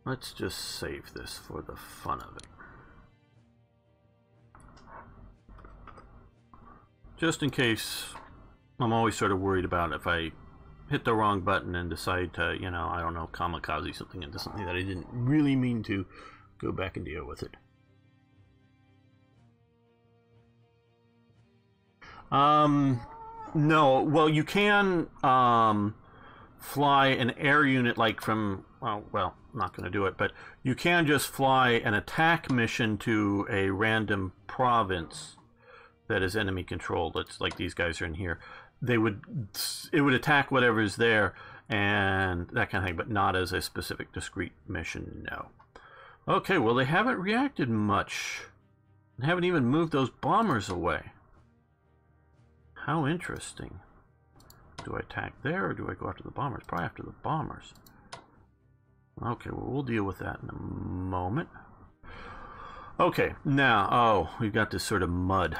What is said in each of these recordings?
Let's just save this for the fun of it. Just in case, I'm always sort of worried about if I hit the wrong button and decide to, you know, I don't know, kamikaze something into something that I didn't really mean to, go back and deal with it. No, well, you can fly an air unit like from, well, I'm not going to do it, but you can just fly an attack mission to a random province that is enemy controlled. It's like these guys are in here. It would attack whatever's there and that kind of thing, but not as a specific discrete mission, no. Okay, well, they haven't reacted much. They haven't even moved those bombers away. How interesting. Do I attack there or do I go after the bombers? Probably after the bombers. Okay, well, we'll deal with that in a moment. Okay, now, oh, we've got this sort of mud.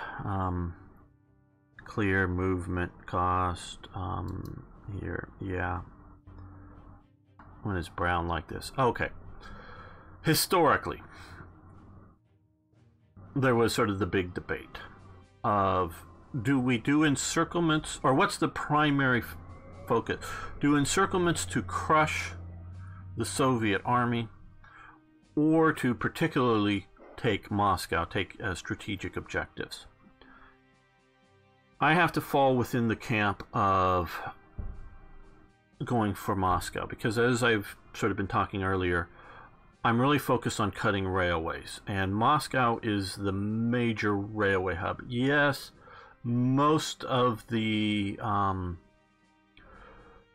Clear movement cost. Here, yeah. When it's brown like this. Okay. Historically, there was sort of the big debate of, do we do encirclements, or what's the primary focus? Do encirclements to crush the Soviet army, or to particularly take Moscow, take strategic objectives? I have to fall within the camp of going for Moscow, because as I've sort of been talking earlier, I'm really focused on cutting railways, and Moscow is the major railway hub. Yes, most of the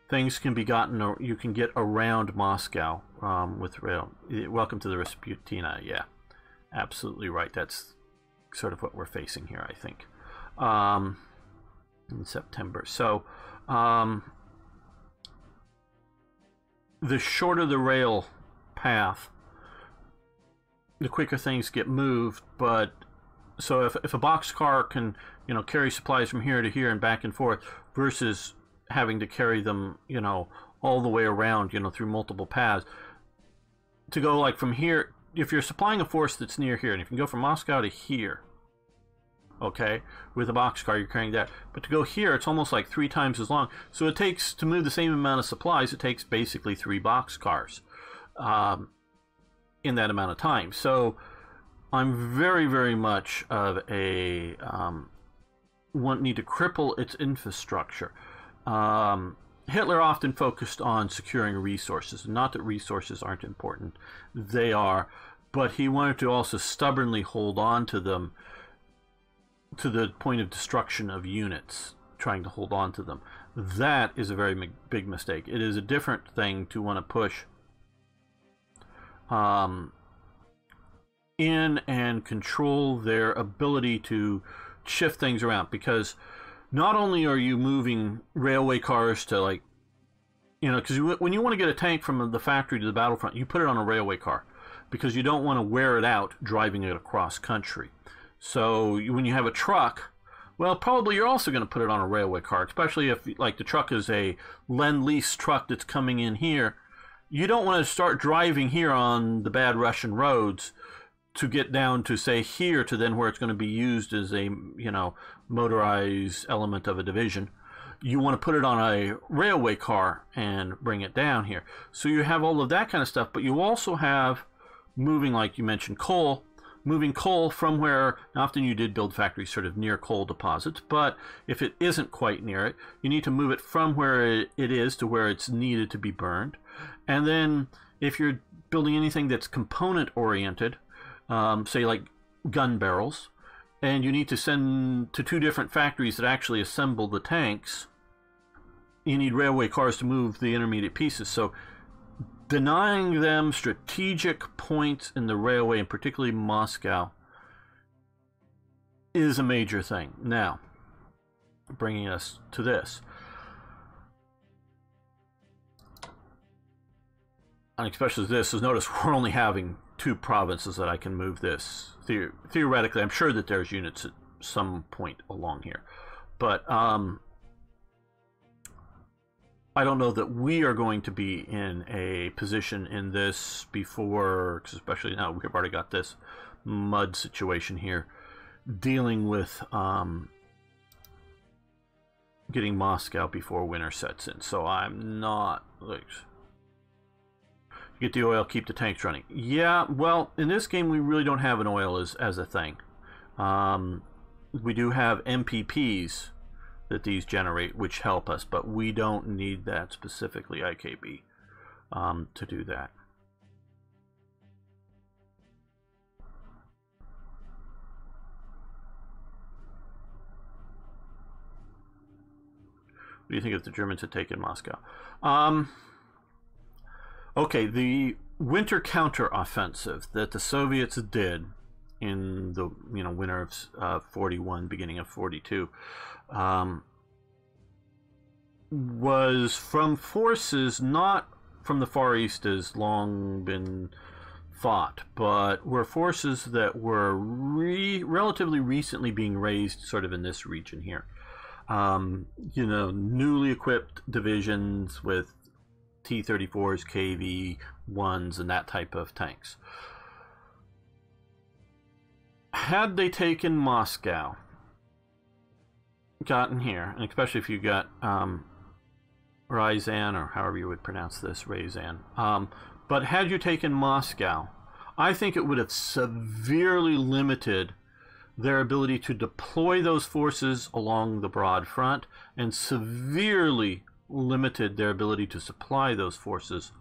things can be gotten, or you can get around Moscow with rail. Welcome to the Rasputina. Yeah, absolutely right. That's sort of what we're facing here, I think, in September. So the shorter the rail path, the quicker things get moved. But so if a boxcar can, you know, carry supplies from here to here and back and forth, versus having to carry them, you know, all the way around, you know, through multiple paths, to go like from here, if you're supplying a force that's near here, and if you can go from Moscow to here, okay, with a boxcar you're carrying that, but to go here it's almost like 3 times as long. So it takes, to move the same amount of supplies, it takes basically 3 boxcars in that amount of time. So I'm very, very much of a need to cripple its infrastructure. Hitler often focused on securing resources. Not that resources aren't important, they are, but he wanted to also stubbornly hold on to them to the point of destruction of units, trying to hold on to them. That is a very big mistake. It is a different thing to want to push in and control their ability to shift things around, because not only are you moving railway cars to, like, you know, because when you want to get a tank from the factory to the battlefront, you put it on a railway car because you don't want to wear it out driving it across country. So when you have a truck, well, probably you're also going to put it on a railway car, especially if, like, the truck is a Lend-Lease truck that's coming in here. You don't want to start driving here on the bad Russian roads to get down to, say, here, to then where it's going to be used as a, you know, motorized element of a division. You want to put it on a railway car and bring it down here. So you have all of that kind of stuff, but you also have moving, like you mentioned, coal, moving coal from where, often you did build factories sort of near coal deposits, but if it isn't quite near it, you need to move it from where it is to where it's needed to be burned. And then if you're building anything that's component oriented, say like gun barrels, and you need to send to 2 different factories that actually assemble the tanks, you need railway cars to move the intermediate pieces. So denying them strategic points in the railway, and particularly Moscow, is a major thing. Now, bringing us to this. And especially this, is notice we're only having 2 provinces that I can move this. Theoretically, I'm sure that there's units at some point along here. But I don't know that we are going to be in a position in this before, especially now we've already got this mud situation here, dealing with getting Moscow before winter sets in. So I'm not like, get the oil, keep the tanks running. Yeah, well, in this game we really don't have an oil as a thing. We do have MPPs that these generate, which help us, but we don't need that specifically, IKB, to do that. What do you think if the Germans had taken Moscow? Okay, the winter counteroffensive that the Soviets did in the winter of 41, beginning of 42, was from forces not from the Far East as long been fought, but were forces that were relatively recently being raised sort of in this region here. Newly equipped divisions with T-34s, KV-1s, and that type of tanks. Had they taken Moscow, gotten here, and especially if you got Ryazan, or however you would pronounce this, Ryazan, but had you taken Moscow, I think it would have severely limited their ability to deploy those forces along the broad front, and severely limited their ability to supply those forces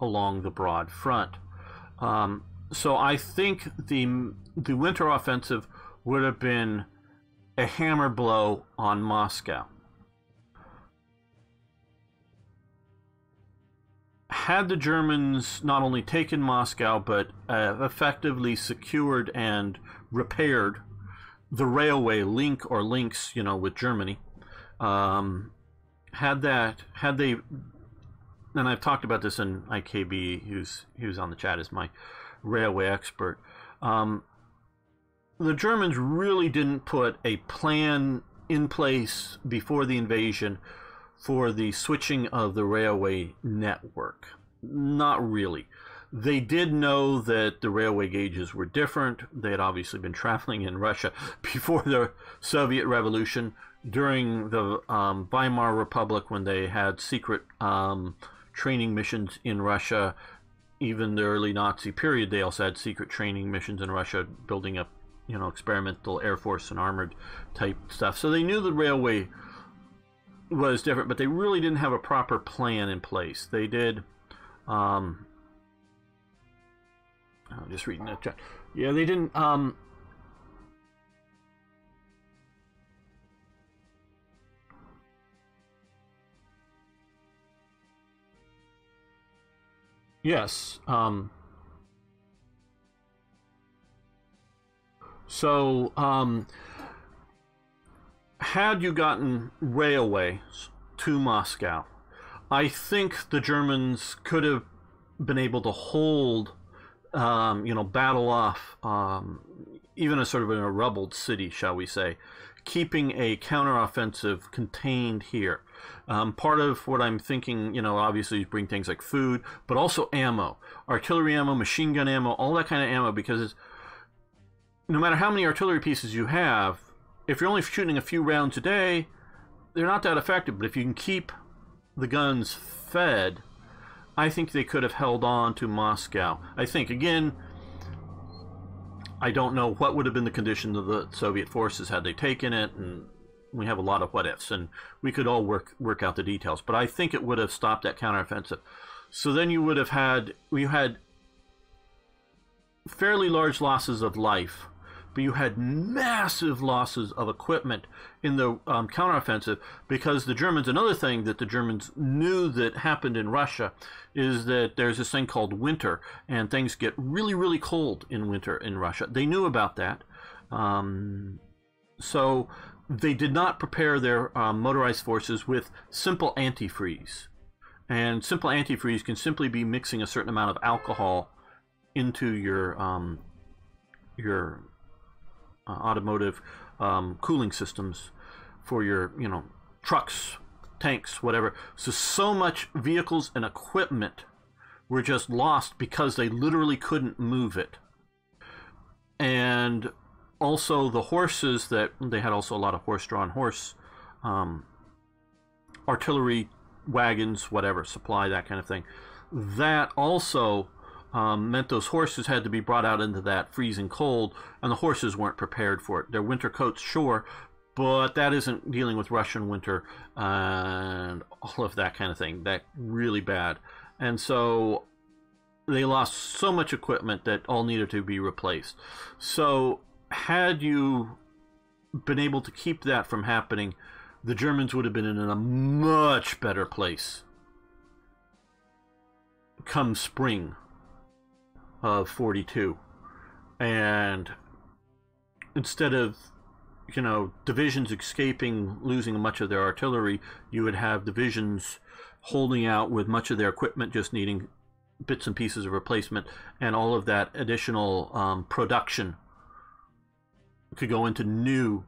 along the broad front. So I think the winter offensive would have been a hammer blow on Moscow. Had the Germans not only taken Moscow, but effectively secured and repaired the railway link or links, with Germany, had they, and I've talked about this in IKB, who's on the chat as my railway expert. The Germans really didn't put a plan in place before the invasion for the switching of the railway network. Not really. They did know that the railway gauges were different. They had obviously been traveling in Russia before the Soviet Revolution. During the Weimar Republic, when they had secret training missions in Russia, even the early Nazi period, they also had secret training missions in Russia, building up, experimental air force and armored type stuff. So they knew the railway was different, but they really didn't have a proper plan in place. They did. I'm just reading that chat. Yeah, they didn't. Yes. Had you gotten railways to Moscow, I think the Germans could have been able to hold, battle off even a sort of a rubbled city, shall we say, keeping a counteroffensive contained here. Part of what I'm thinking, obviously is bring things like food, but also ammo, artillery ammo, machine gun ammo, all that kind of ammo, because no matter how many artillery pieces you have, if you're only shooting a few rounds a day, they're not that effective. But if you can keep the guns fed, I think they could have held on to Moscow. I think, again, I don't know what would have been the condition of the Soviet forces had they taken it, and we have a lot of what-ifs, and we could all work out the details. But I think it would have stopped that counteroffensive. So then you would have had fairly large losses of life, but you had massive losses of equipment in the counteroffensive, because the Germans, another thing that the Germans knew that happened in Russia is that there's this thing called winter, and things get really, really cold in winter in Russia. They knew about that. So they did not prepare their motorized forces with simple antifreeze. And simple antifreeze can simply be mixing a certain amount of alcohol into your automotive cooling systems for your trucks tanks, whatever. So much vehicles and equipment were just lost because they literally couldn't move it. And also the horses, that they had also a lot of horse-drawn horse, artillery wagons, whatever, supply, that kind of thing. That also meant those horses had to be brought out into that freezing cold, and the horses weren't prepared for it. Their winter coats, sure, but that isn't dealing with Russian winter and all of that kind of thing. That really bad. And so they lost so much equipment that all needed to be replaced. So had you been able to keep that from happening, the Germans would have been in a much better place come spring of 42. And instead of, you know, divisions escaping, losing much of their artillery, you would have divisions holding out with much of their equipment just needing bits and pieces of replacement, and all of that additional production could go into new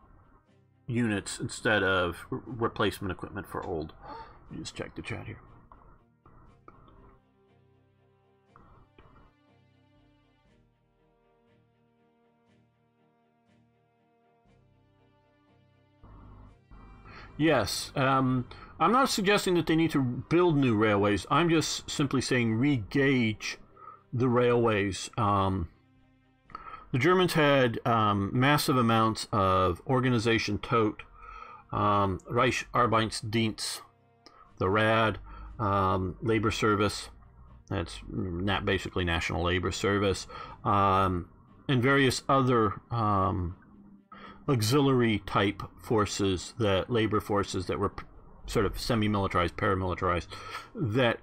units instead of replacement equipment for old. Let me just check the chat here. Yes, I'm not suggesting that they need to build new railways. I'm just simply saying re-gauge the railways. The Germans had massive amounts of Organisation Tot, Reichsarbeitsdienst, the RAD, labor service, that's basically National Labor Service, and various other auxiliary type forces, that labor forces that were sort of semi-militarized, paramilitarized, that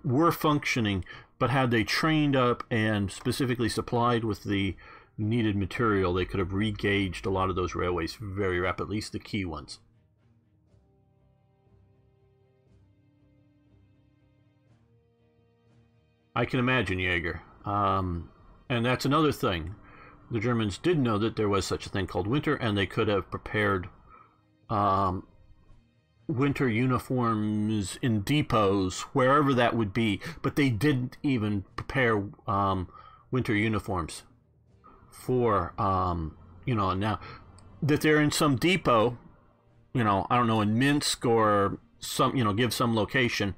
were functioning, but had they trained up and specifically supplied with the needed material, they could have re-gauged a lot of those railways very rapidly, at least the key ones. I can imagine, Jaeger. And that's another thing. The Germans did know that there was such a thing called winter, and they could have prepared winter uniforms in depots, wherever that would be, but they didn't even prepare winter uniforms for, you know, now that they're in some depot, you know, I don't know, in Minsk or some, you know, give some location,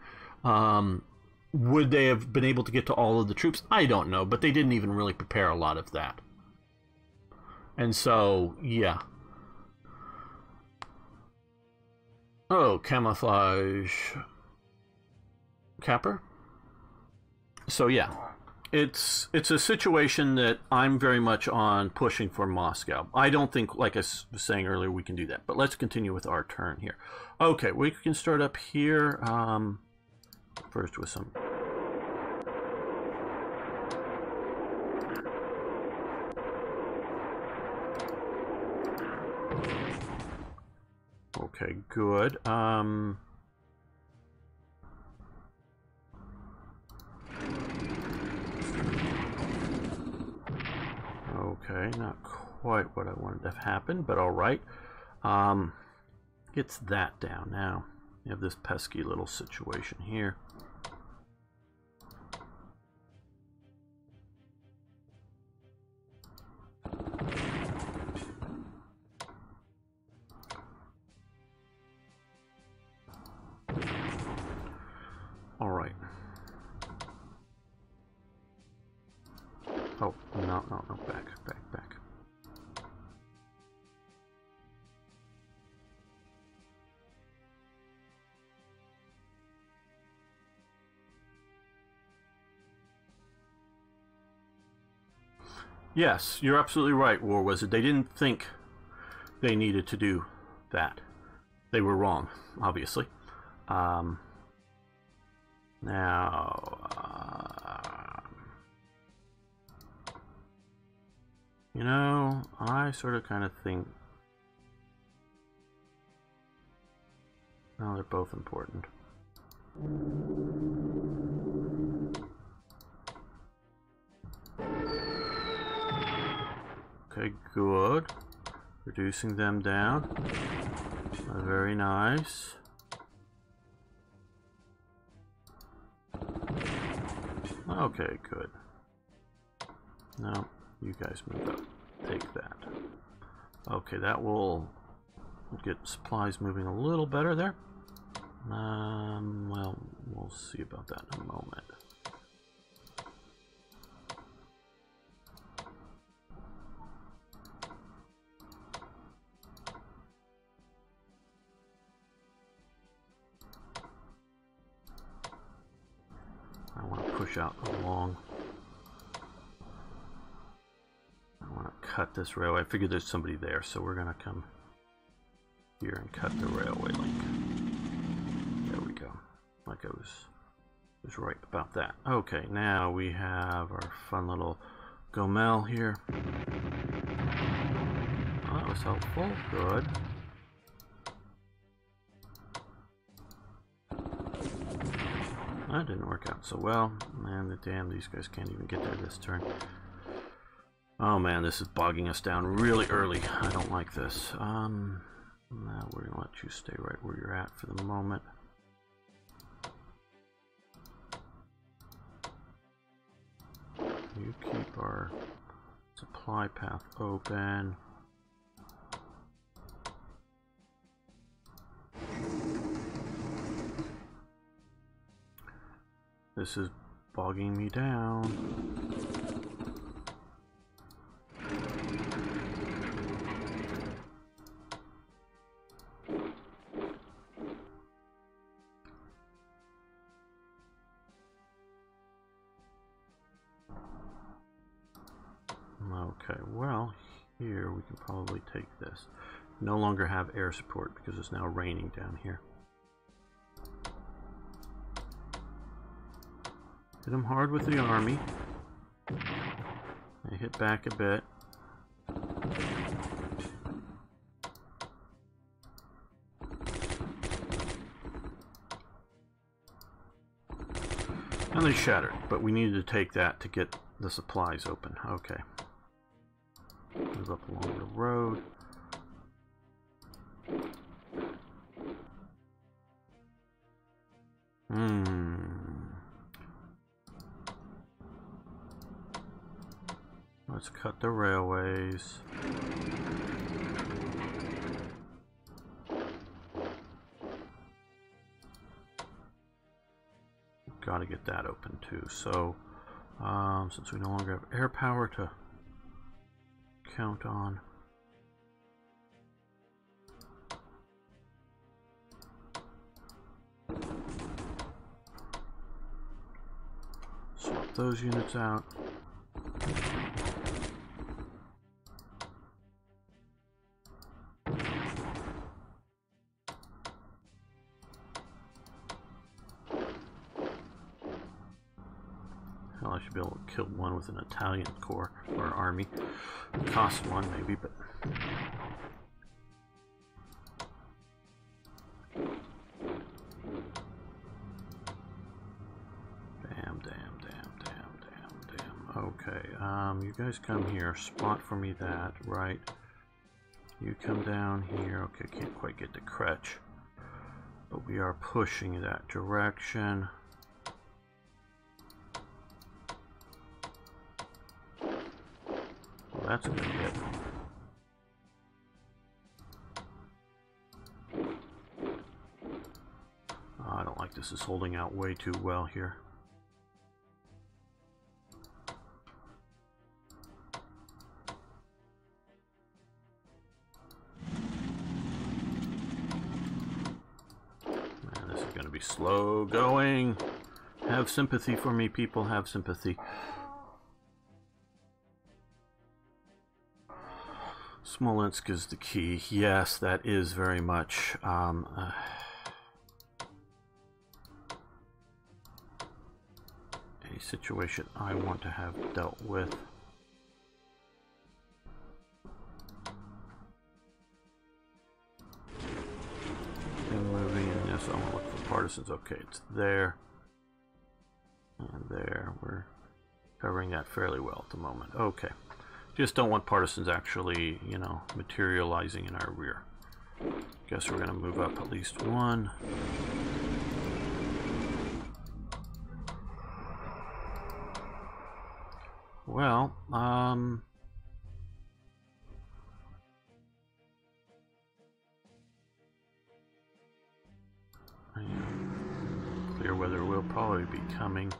would they have been able to get to all of the troops? I don't know, but they didn't even really prepare a lot of that. And so, yeah. Oh, camouflage capper. So yeah, it's a situation that I'm very much on pushing for Moscow. I don't think, like I was saying earlier, we can do that. But let's continue with our turn here. Okay, we can start up here. First with some. Okay, good. Okay, not quite what I wanted to have happen, but all right. Gets that down now. You have this pesky little situation here. All right. Oh, no, back. Yes, you're absolutely right, War Wizard. They didn't think they needed to do that. They were wrong, obviously. Now, you know, I sort of kind of think, no, they're both important. Okay, good. Reducing them down. Very nice. Okay, good. No, you guys move up. Take that. Okay, that will get supplies moving a little better there. Well, we'll see about that in a moment. I want to push out along. I want to cut this railway. I figured there's somebody there, so we're going to come here and cut the railway link. There we go. Like I was right about that. Okay, now we have our fun little Gomel here. Oh, that was helpful. Good. That didn't work out so well. Man, damn, these guys can't even get there this turn. Oh man, this is bogging us down really early. I don't like this. Now we're gonna let you stay right where you're at for the moment. You keep our supply path open. This is bogging me down. Okay, well, here we can probably take this. No longer have air support because it's now raining down here. Hit them hard with the army. They hit back a bit. And they shattered, but we needed to take that to get the supplies open. Okay. Move up along the road. Let's cut the railways. Got to get that open too. So, since we no longer have air power to count on, swap those units out. Hell, I should be able to kill one with an Italian corps or army. Cost one maybe, but damn. Okay, you guys come here. Spot for me that, right? You come down here. Okay, can't quite get to Kretsch, but we are pushing that direction. Well, that's a good hit. Oh, I don't like this. Is holding out way too well here. Man, this is going to be slow going. Have sympathy for me, people. Have sympathy. Smolensk is the key. Yes, that is very much a situation I want to have dealt with. And moving in this, I want to look for partisans. Okay, it's there. And there. We're covering that fairly well at the moment. Okay. Just don't want partisans actually, you know, materializing in our rear. Guess we're going to move up at least one. Well, clear weather will probably be coming.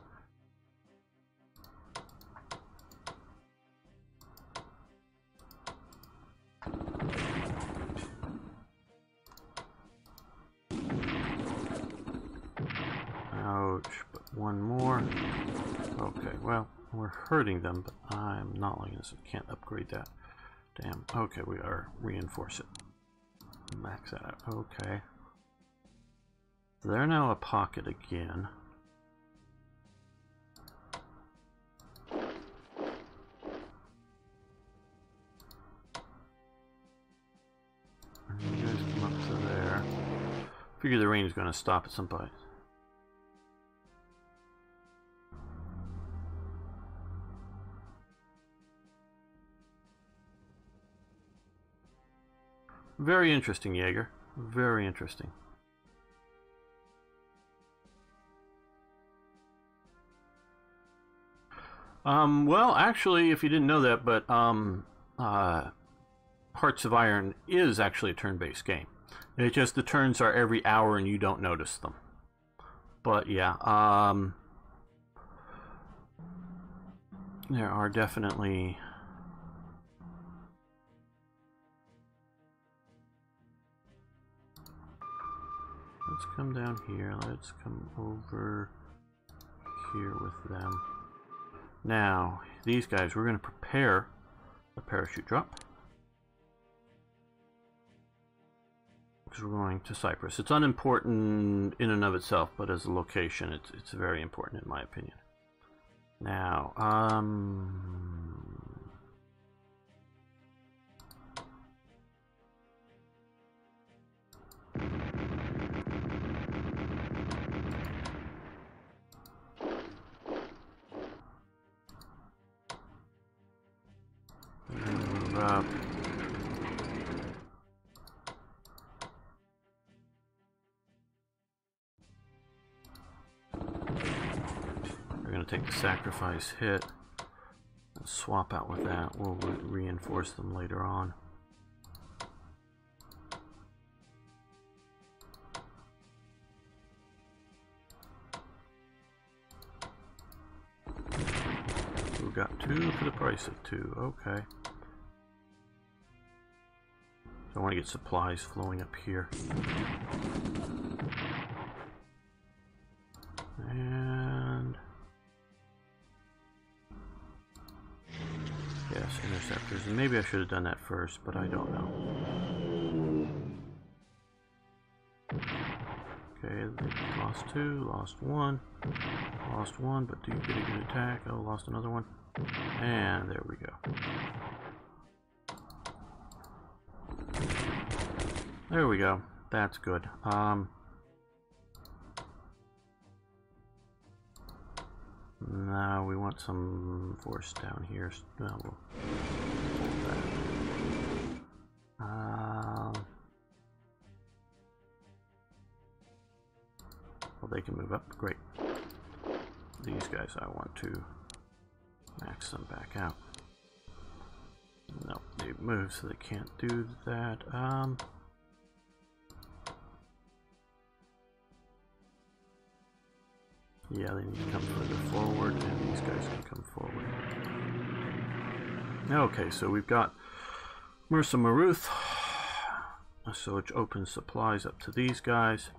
Ouch, but one more. Okay, well, we're hurting them, but I'm not liking this. I can't upgrade that. Damn. Okay, we are reinforce it. Max that out. Okay. They're now a pocket again. And you guys come up to there. Figure the rain is going to stop at some point. Very interesting, Jaeger. Very interesting. Well, actually, if you didn't know that, but Hearts of Iron is actually a turn-based game. It's just the turns are every hour and you don't notice them. But yeah, there are definitely... Let's come down here. Let's come over here with them. Now, these guys, we're going to prepare a parachute drop. Because we're going to Cyprus. It's unimportant in and of itself, but as a location, it's very important in my opinion. Now, move up. We're going to take the sacrifice hit and swap out with that. We'll reinforce them later on. We got 2 for the price of 2. Okay. So I want to get supplies flowing up here. And yes, interceptors. And maybe I should have done that first, but I don't know. Okay, they lost 2, lost 1, lost 1, but do you get a good attack? Oh, lost another one. And there we go. There we go. That's good. Now we want some force down here. Well, we'll hold that. Well, they can move up. Great. These guys I want to max them back out. No, they've moved, so they can't do that. Yeah, they need to come further forward, and these guys can come forward. Okay, so we've got Mersa Maruth, so it opens supplies up to these guys.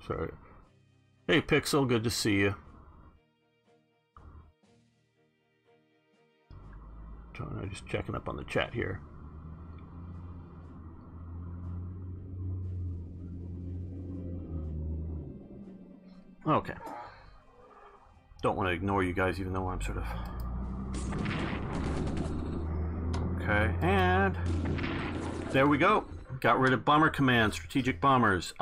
Sorry. Hey, Pixel, good to see you. Just checking up on the chat here. Okay. Don't want to ignore you guys, even though I'm sort of... Okay, and... there we go. Got rid of Bomber Command, Strategic Bombers.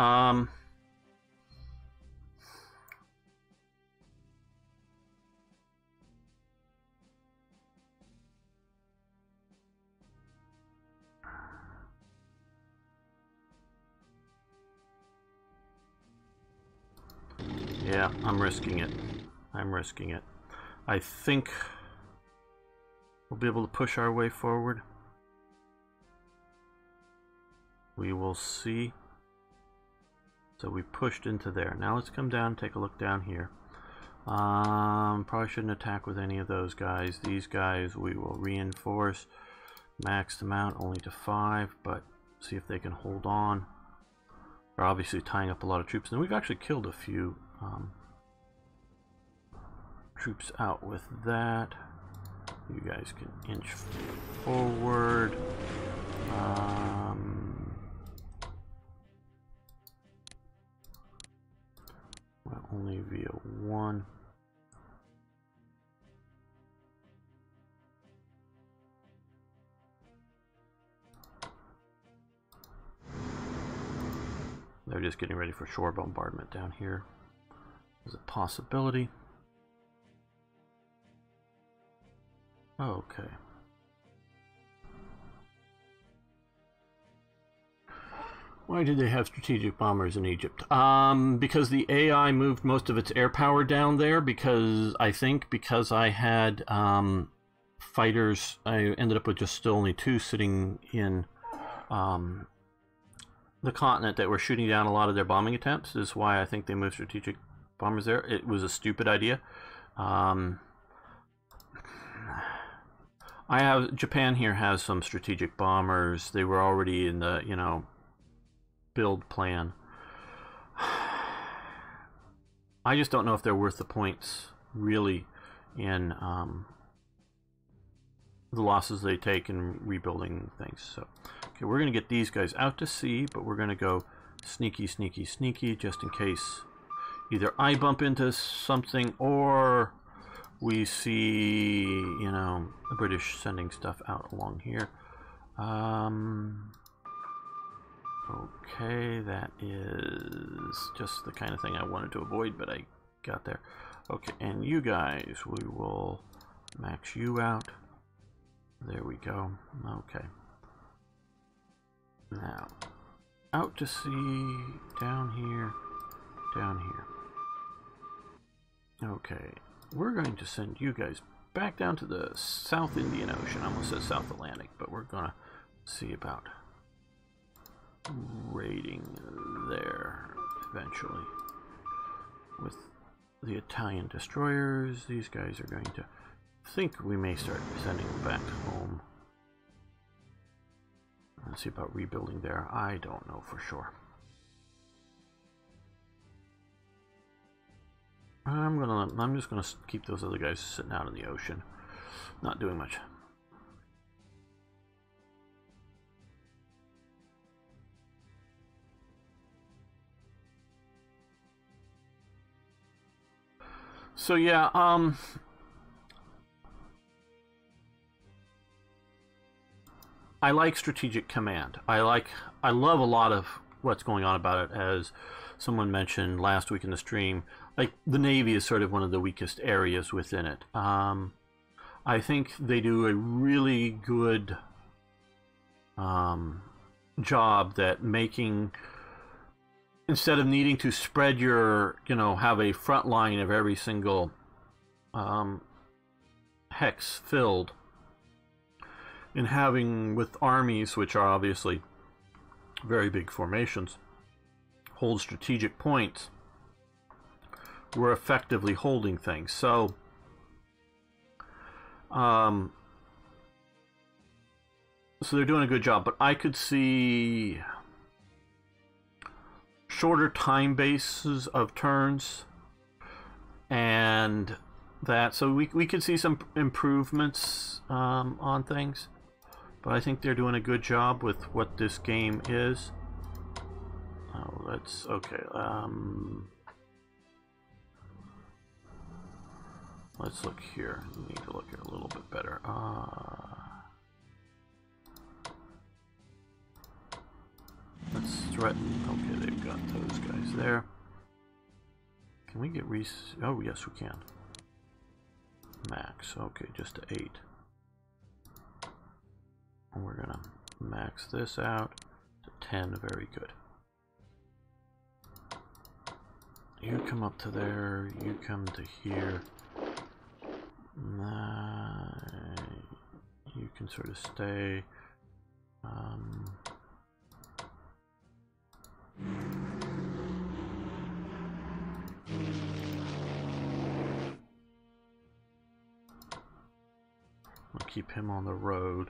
Yeah, I'm risking it. I'm risking it. I think we'll be able to push our way forward. We will see. So we pushed into there. Now let's come down and take a look down here. Probably shouldn't attack with any of those guys. These guys we will reinforce. Max them out only to 5, but see if they can hold on. They're obviously tying up a lot of troops, and we've actually killed a few troops out with that. You guys can inch forward. Well, only via 1. They're just getting ready for shore bombardment down here. There's a possibility. Okay. Why did they have strategic bombers in Egypt? Because the AI moved most of its air power down there, because I had fighters, I ended up with just still only 2 sitting in the continent that were shooting down a lot of their bombing attempts. Is why I think they moved strategic bombers there. It was a stupid idea. Japan here has some strategic bombers. They were already in the, you know, build plan. I just don't know if they're worth the points really in the losses they take in rebuilding things. So, okay, we're going to get these guys out to sea, but we're going to go sneaky, sneaky, sneaky, just in case either I bump into something or we see, you know, the British sending stuff out along here. Okay, that is just the kind of thing I wanted to avoid, but I got there. Okay, and you guys, we will max you out. There we go. Okay. Now, out to sea, down here, down here. Okay, we're going to send you guys back down to the South Indian Ocean. I almost said South Atlantic, but we're going to see about raiding there eventually with the Italian destroyers. These guys are going to think we may start sending them back home. Let's see about rebuilding there. I don't know for sure. I'm just gonna keep those other guys sitting out in the ocean, not doing much. So yeah, I like Strategic Command. I love a lot of what's going on about it. As someone mentioned last week in the stream, like the Navy is sort of one of the weakest areas within it. I think they do a really good job that making, instead of needing to spread your, you know, have a front line of every single hex filled, and having with armies, which are obviously very big formations, hold strategic points, we're effectively holding things. So so they're doing a good job, but I could see shorter time bases of turns, and that, so we could see some improvements on things, but I think they're doing a good job with what this game is. Oh, let's, okay, let's look here. We need to look here a little bit better. Let's threaten. Okay, they've got those guys there. Can we get oh, yes, we can. Max. Okay, just to 8. And we're gonna max this out to 10. Very good. You come up to there, you come to here. You can sort of stay. We'll keep him on the road.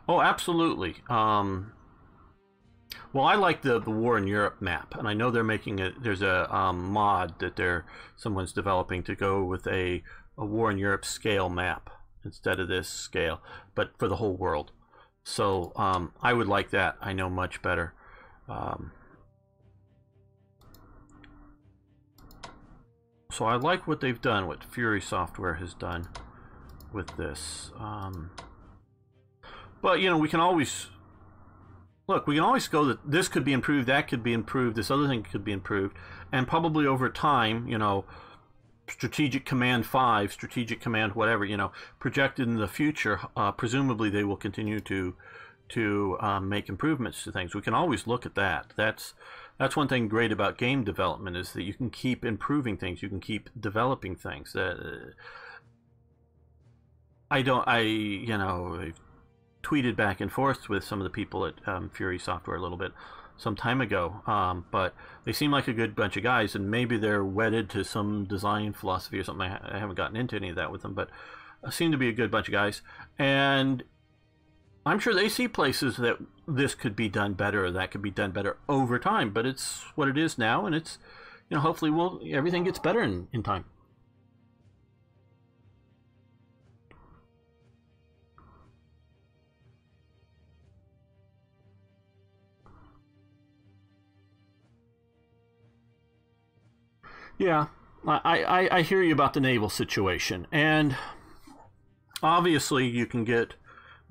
Oh, absolutely. Well, I like the War in Europe map, and I know they're making it. There's a mod that someone's developing to go with a War in Europe scale map instead of this scale, but for the whole world. So I would like that. I know much better. So I like what they've done, what Fury Software has done with this. But, you know, we can always look, we can always go that this could be improved, that could be improved, this other thing could be improved, and probably over time, you know, Strategic Command 5, Strategic Command whatever, you know, projected in the future, presumably they will continue to make improvements to things. We can always look at that. That's one thing great about game development, is that you can keep improving things, you can keep developing things. You know, I've tweeted back and forth with some of the people at Fury Software a little bit some time ago, but they seem like a good bunch of guys, and maybe they're wedded to some design philosophy or something. I haven't gotten into any of that with them, but seem to be a good bunch of guys, and I'm sure they see places that this could be done better or that could be done better over time, but it's what it is now, and it's, you know, hopefully everything gets better in time. Yeah, I hear you about the naval situation, and obviously you can get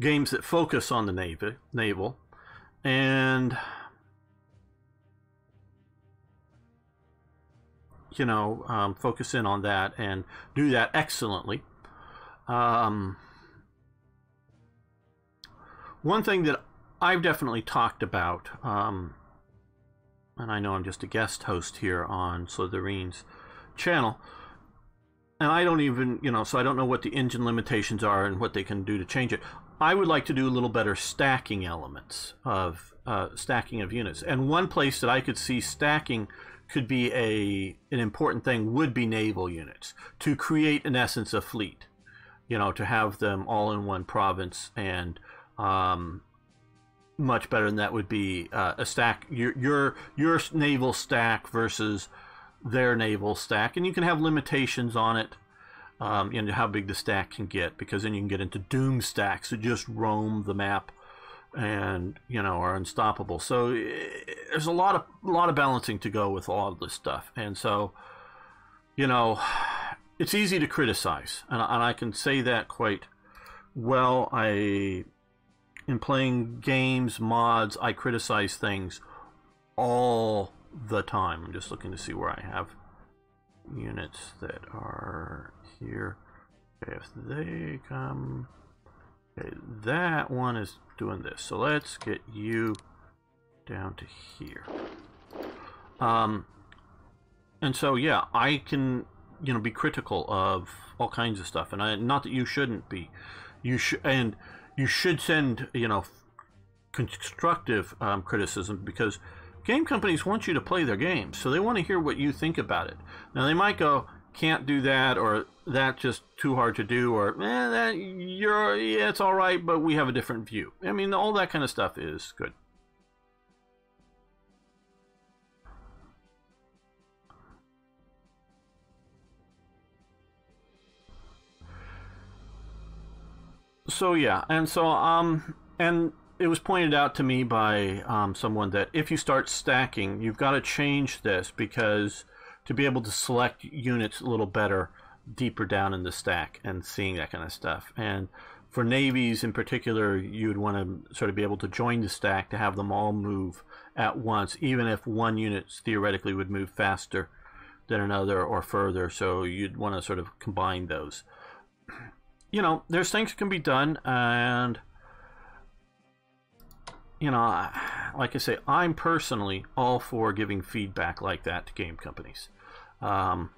games that focus on the naval, and you know, focus in on that and do that excellently. One thing that I've definitely talked about, and I know I'm just a guest host here on Slitherine's channel, and I don't even, you know, so I don't know what the engine limitations are and what they can do to change it. I would like to do a little better stacking elements of stacking of units, and one place that I could see stacking could be an important thing would be naval units, to create in essence a fleet, you know, to have them all in one province, and much better than that would be a stack, your naval stack versus their naval stack, and you can have limitations on it, you know, how big the stack can get, because then you can get into doom stacks that just roam the map and, you know, are unstoppable. So there's a lot of balancing to go with all of this stuff, and so, you know, it's easy to criticize, and I can say that quite well. In playing games, mods, I criticize things all the time. I'm just looking to see where I have units that are here. Okay, if they come... Okay, that one is doing this. So let's get you down to here. And so, yeah, I can, you know, be critical of all kinds of stuff. And not that you shouldn't be. You should send, you know, constructive criticism, because game companies want you to play their games, so they want to hear what you think about it. Now they might go, can't do that, or that's just too hard to do, or yeah, it's all right, but we have a different view. I mean, all that kind of stuff is good. So yeah, and so and it was pointed out to me by someone that if you start stacking, you've got to change this, because to be able to select units a little better deeper down in the stack and seeing that kind of stuff. And for navies in particular, you'd want to sort of be able to join the stack to have them all move at once, even if one unit theoretically would move faster than another or further, so you'd want to sort of combine those. You know, there's things that can be done, and you know, like I say, I'm personally all for giving feedback like that to game companies. And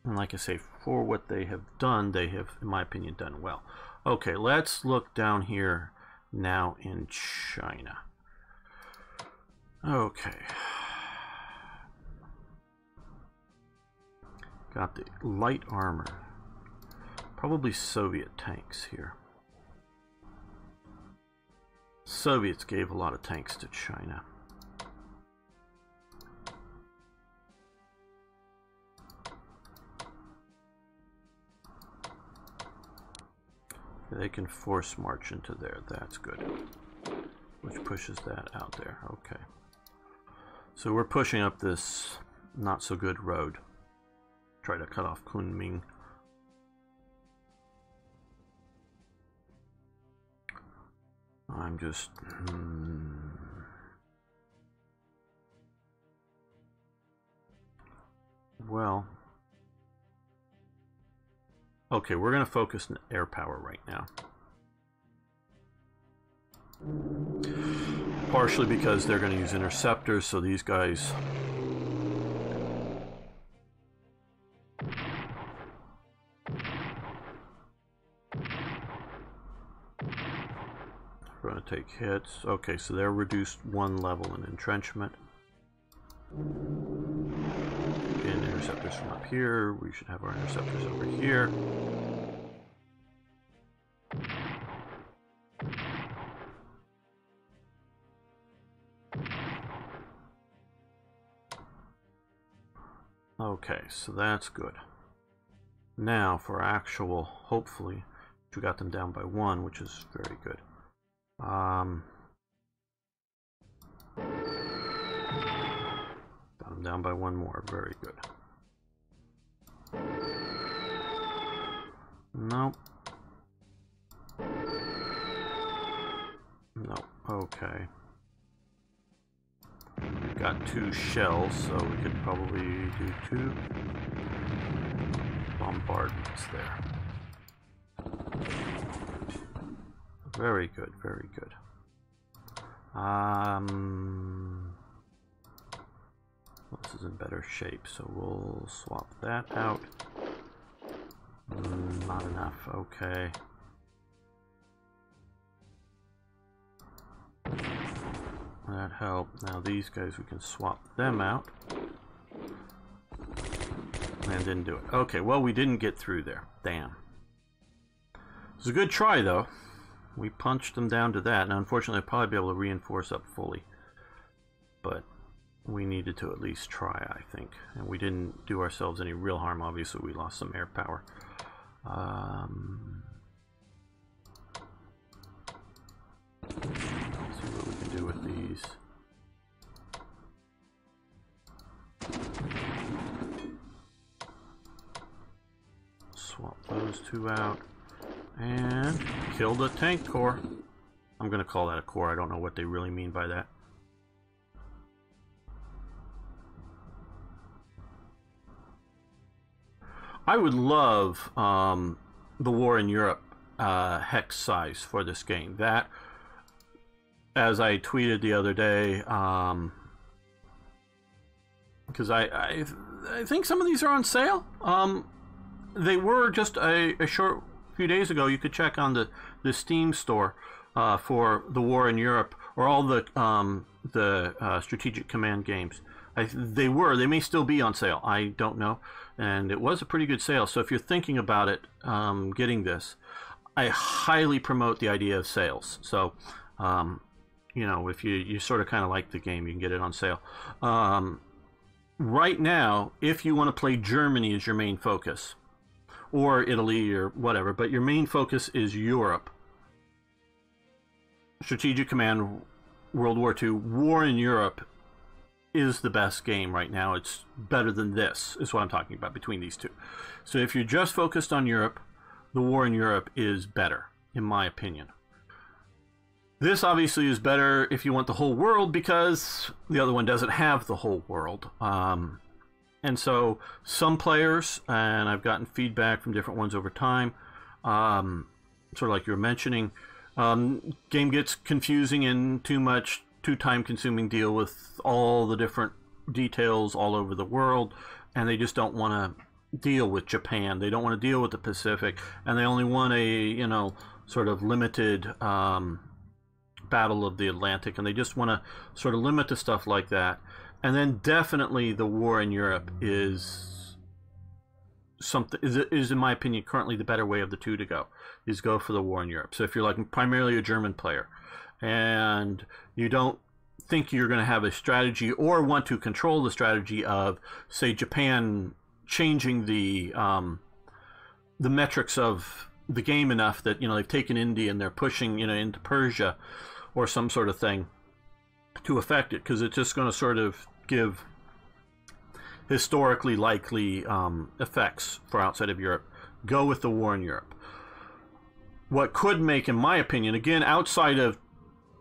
like I say, for what they have done, they have, in my opinion, done well. Okay, let's look down here now in China. Okay. Got the light armor. Probably Soviet tanks here. Soviets gave a lot of tanks to China. They can force march into there. That's good. Which pushes that out there. Okay. So we're pushing up this not so good road. Try to cut off Kunming. I'm just... Well... Okay, we're going to focus on air power right now. Partially because they're going to use interceptors, so these guys... We're going to take hits. Okay, so they're reduced one level in entrenchment. And interceptors from up here. We should have our interceptors over here. Okay, so that's good. Now for actual, hopefully, we got them down by 1, which is very good. Got them down by 1 more, very good. Nope. Nope, okay. We've got 2 shells, so we could probably do 2 bombardments there. Very good, very good. This is in better shape, so we'll swap that out. Not enough, okay. That helped. Now these guys, we can swap them out. And didn't do it. Okay, well, we didn't get through there. Damn. It was a good try, though. We punched them down to that, and unfortunately I'll probably be able to reinforce up fully. But we needed to at least try, I think. And we didn't do ourselves any real harm. Obviously, we lost some air power. Let's see what we can do with these. Swap those 2 out. And kill the tank core. I'm going to call that a core. I don't know what they really mean by that. I would love the War in Europe hex size for this game. That, as I tweeted the other day, because I think some of these are on sale. They were just a short few days ago. You could check on the Steam store for the War in Europe, or all the Strategic Command games. They may still be on sale. I don't know. And it was a pretty good sale. So if you're thinking about it, getting this, I highly promote the idea of sales. So, you know, if you sort of kind of like the game, you can get it on sale. Right now, if you want to play Germany as your main focus, or Italy or whatever, but your main focus is Europe, Strategic Command World War II, War in Europe is the best game right now. It's better than this, is what I'm talking about, between these two. So if you're just focused on Europe, the War in Europe is better, in my opinion. This obviously is better if you want the whole world, because the other one doesn't have the whole world. And so some players, and I've gotten feedback from different ones over time, sort of like you were mentioning, game gets confusing and too time-consuming deal with all the different details all over the world, and they just don't want to deal with Japan. They don't want to deal with the Pacific, and they only want a, sort of limited battle of the Atlantic, and they just want to sort of limit to stuff like that. And then definitely the war in Europe is something, is in my opinion currently the better way of the two to go, is go for the war in Europe. So if you're like primarily a German player and you don't think you're going to have a strategy or want to control the strategy of, say, Japan changing the metrics of the game enough that they've taken India and they're pushing into Persia or some sort of thing to affect it, because it's just going to sort of give historically likely effects for outside of Europe. Go with the war in Europe. What could make, in my opinion, again, outside of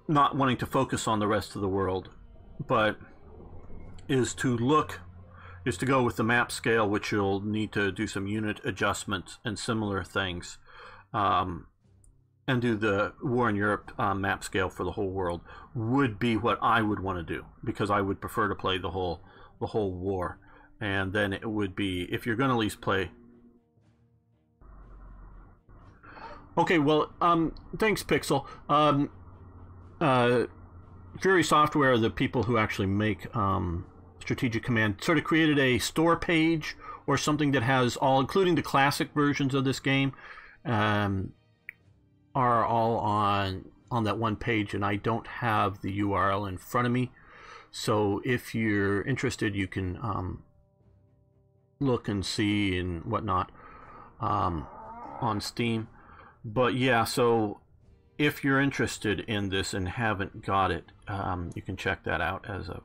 not wanting to focus on the rest of the world, but is to go with the map scale, which you'll need to do some unit adjustments and similar things, and do the war in Europe map scale for the whole world, would be what I would want to do, because I would prefer to play the whole war. And then it would be, if you're going to at least play. Okay, well, thanks, Pixel. Fury Software, the people who actually make Strategic Command, sort of created a store page or something that has all, including the classic versions of this game, are all on that one page, and I don't have the URL in front of me. So if you're interested, you can look and see and whatnot on Steam. But yeah, so if you're interested in this and haven't got it, you can check that out as a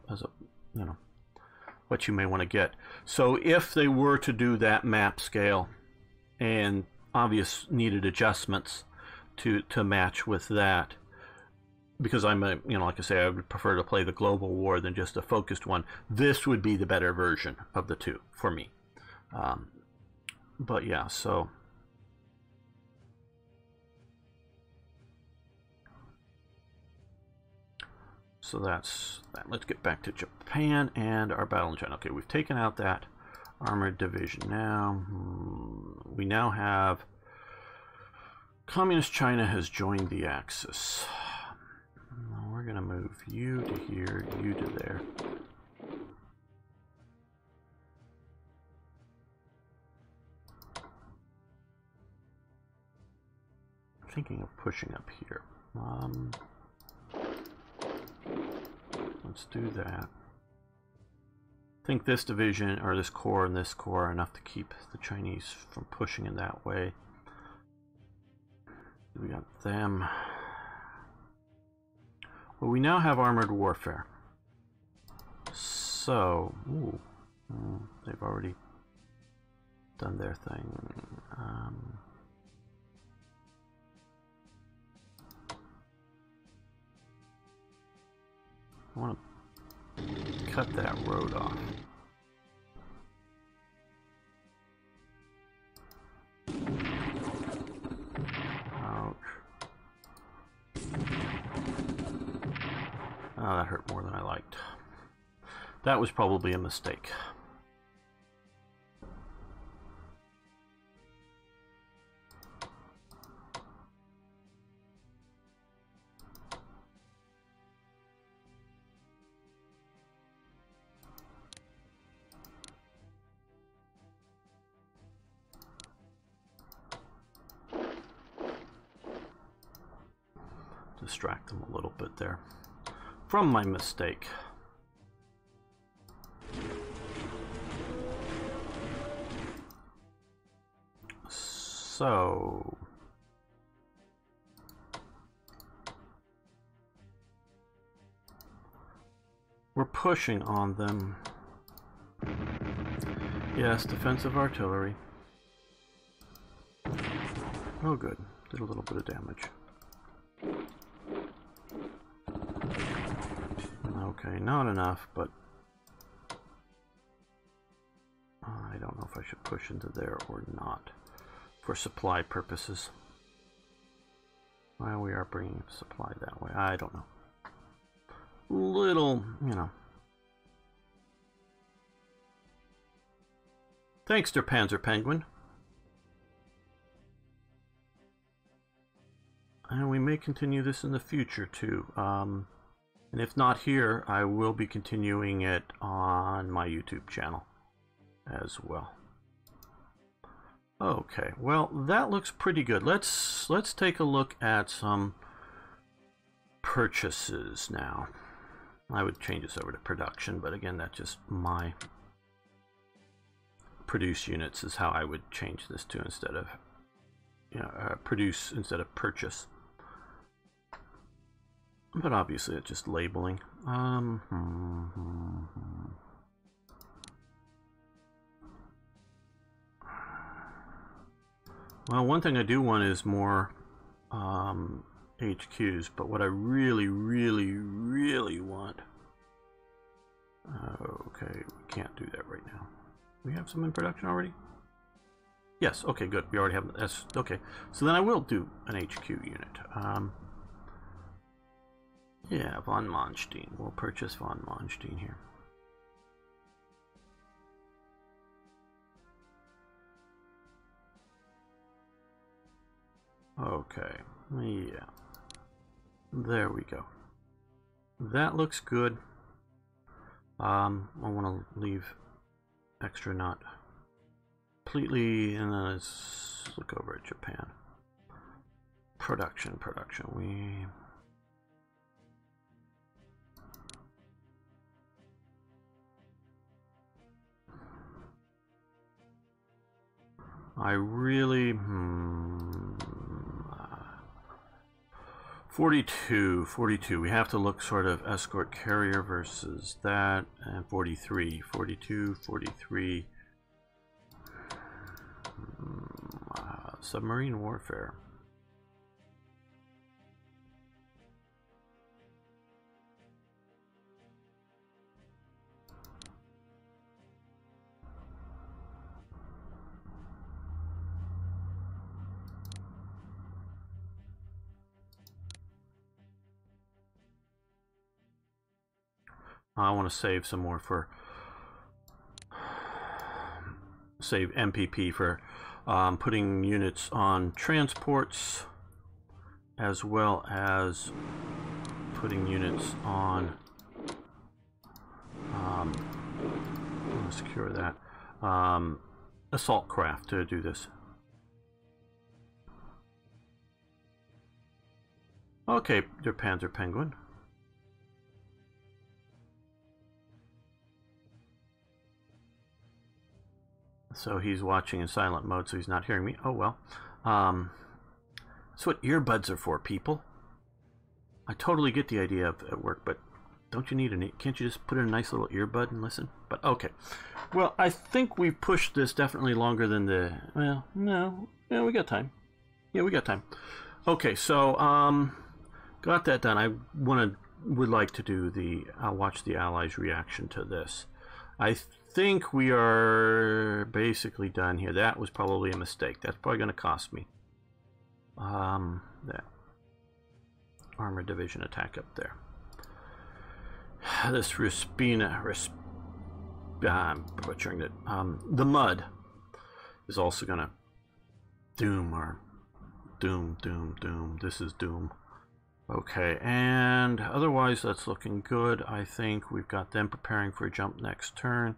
what you may want to get. So if they were to do that map scale and obvious needed adjustments to match with that, because I'm a, like I say, I would prefer to play the global war than just a focused one, this would be the better version of the two for me. But yeah, so that's that. Let's get back to Japan and our battle engine. Okay, we've taken out that armored division. Now we now have Communist China has joined the Axis. We're going to move you to here, you to there. Thinking of pushing up here. Let's do that. I think this division, or this corps and this corps, are enough to keep the Chinese from pushing in that way. We got them. Well, we now have armored warfare. So, they've already done their thing. I want to cut that road off. Oh, that hurt more than I liked. That was probably a mistake. Distract them a little bit there from my mistake. So we're pushing on them. Yes, defensive artillery. Oh good, did a little bit of damage. Okay, not enough, but I don't know if I should push into there or not for supply purposes. Well, we are bringing supply that way. I don't know. Little, you know. Thanks, Der Panzer Penguin. And we may continue this in the future too. And if not here, I will be continuing it on my YouTube channel as well. Okay, well that looks pretty good. Let's take a look at some purchases now. I would change this over to production, but again, that's just my produce units is how I would change this to instead of, you know, produce instead of purchase. But obviously it's just labeling. Well, one thing I do want is more HQs, but what I really want... Okay, we can't do that right now. We have some in production already? Yes, okay, good. We already have... That's okay. So then I will do an HQ unit. Yeah, von Manstein. We'll purchase von Manstein here. Okay, yeah. There we go. That looks good. I want to leave extra not completely, and then let's look over at Japan. Production. I really 42. We have to look sort of escort carrier versus that, and 43. Submarine warfare. I want to save some more for save MPP for putting units on transports, as well as putting units on secure that assault craft to do this. Okay, Der Panzer Penguin. So he's watching in silent mode, so he's not hearing me. Oh well. That's what earbuds are for, people. I totally get the idea of at work, but don't you need can't you just put in a nice little earbud and listen? But okay. Well, I think we've pushed this definitely longer than the... Well, no. Yeah, we got time. Yeah, we got time. Okay, so, got that done. I would like to do the... I'll watch the Allies' reaction to this. I think we are basically done here. That was probably a mistake. That's probably going to cost me. That armored division attack up there. This I'm butchering it. The mud is also going to doom. This is doom. Okay, and otherwise that's looking good. I think we've got them preparing for a jump next turn.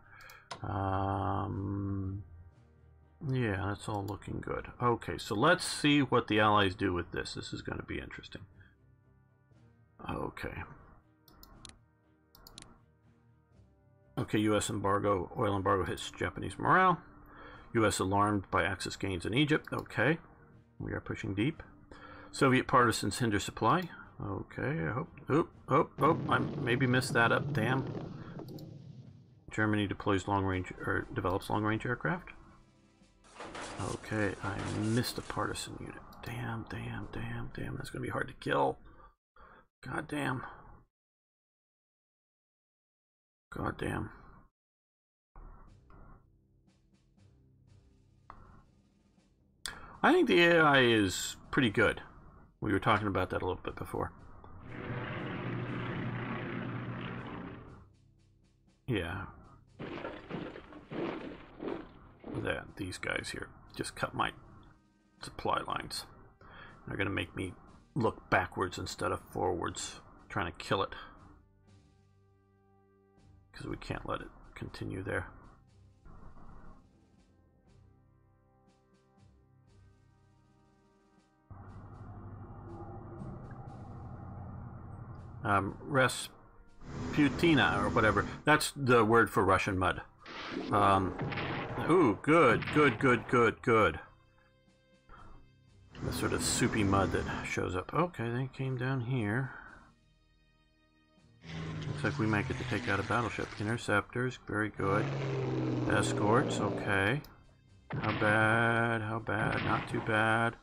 Yeah, that's all looking good. Okay, so let's see what the Allies do with this. This is going to be interesting. Okay. Okay, U.S. embargo, oil embargo hits Japanese morale. U.S. alarmed by Axis gains in Egypt. Okay, we are pushing deep. Soviet partisans hinder supply. Okay, I hope. Oh! I maybe missed that up. Damn. Germany deploys long-range or develops long-range aircraft. Okay, I missed a partisan unit. Damn. That's gonna be hard to kill. God damn. God damn. I think the AI is pretty good. We were talking about that a little bit before. Yeah. These guys here just cut my supply lines. They're going to make me look backwards instead of forwards, trying to kill it. Because we can't let it continue there. Rasputina or whatever. That's the word for Russian mud. Ooh, good. The sort of soupy mud that shows up. Okay, they came down here. Looks like we might get to take out a battleship. Interceptors, very good. Escorts, okay. How bad? How bad? Not too bad.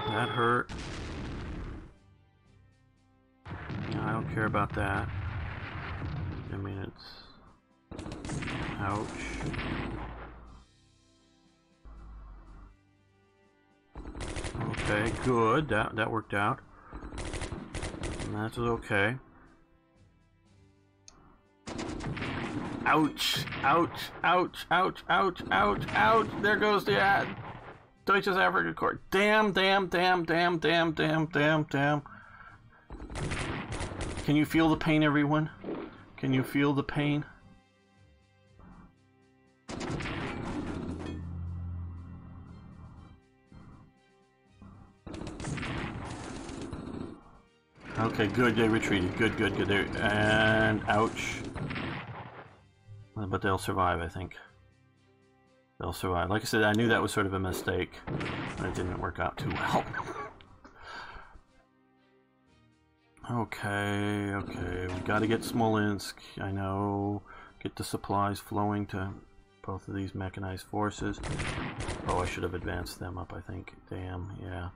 That hurt. No, I don't care about that. I mean, it's... Ouch. Okay, good. That worked out. And that's okay. Ouch! Ouch! Ouch! Ouch! Ouch! Ouch! Ouch! There goes the ad. Deutsches Afrika Korps. Damn! Damn! Damn! Damn! Damn! Damn! Damn! Damn! Can you feel the pain, everyone? Can you feel the pain? Okay, good. They retreated. Good, good, good. There and ouch. But they'll survive, I think. They'll survive. Like I said, I knew that was sort of a mistake, but it didn't work out too well. Okay, okay. We got to get Smolensk. I know. Get the supplies flowing to both of these mechanized forces. Oh, I should have advanced them up, I think. Damn, yeah.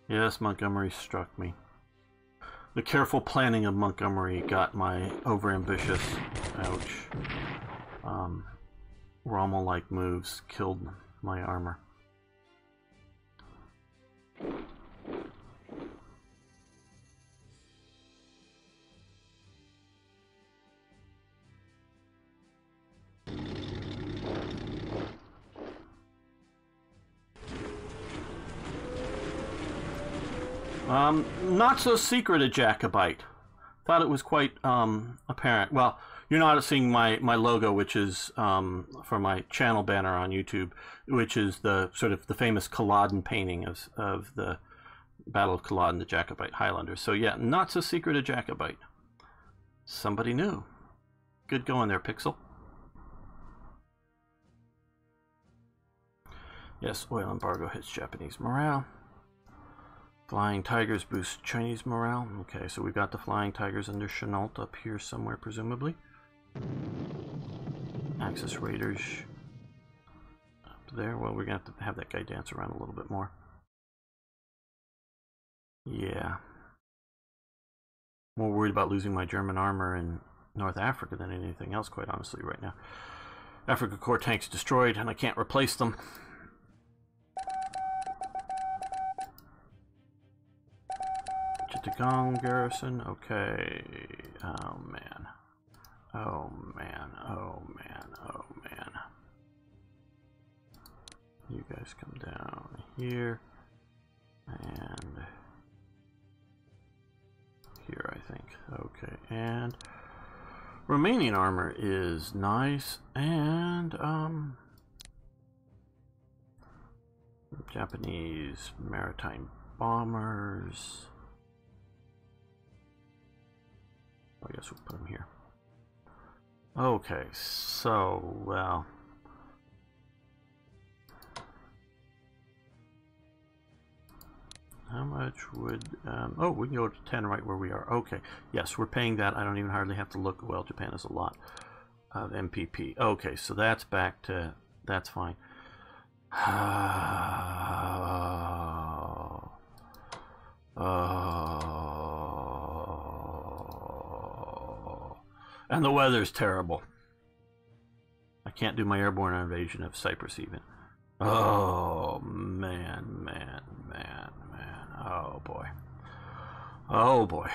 Yes, Montgomery struck me. The careful planning of Montgomery got my overambitious, ouch, Rommel-like moves killed my armor. Not so secret a Jacobite. Thought it was quite apparent. Well, you're not seeing my logo, which is for my channel banner on YouTube, which is the sort of the famous Culloden painting of the Battle of Culloden, the Jacobite Highlanders. So yeah, not so secret a Jacobite. Somebody knew. Good going there, Pixel. Yes, oil embargo hits Japanese morale. Flying Tigers boost Chinese morale. Okay, so we've got the Flying Tigers under Chenault up here somewhere, presumably. Axis Raiders up there. Well, we're going to have that guy dance around a little bit more. Yeah. More worried about losing my German armor in North Africa than anything else, quite honestly, right now. Afrika Korps tanks destroyed, and I can't replace them. Chittagong garrison, okay. Oh man. Oh man, oh man, oh man. You guys come down here. And here, I think. Okay, and Romanian armor is nice, and Japanese maritime bombers. I guess we'll put them here. Okay, so, well, How much would... oh, we can go to 10 right where we are. Okay. Yes, we're paying that. I don't even hardly have to look. Well, Japan is a lot of MPP. Okay, so that's back to... That's fine. And the weather's terrible. I can't do my airborne invasion of Cyprus even. Oh, man, man, man, man. Oh, boy. Oh, boy.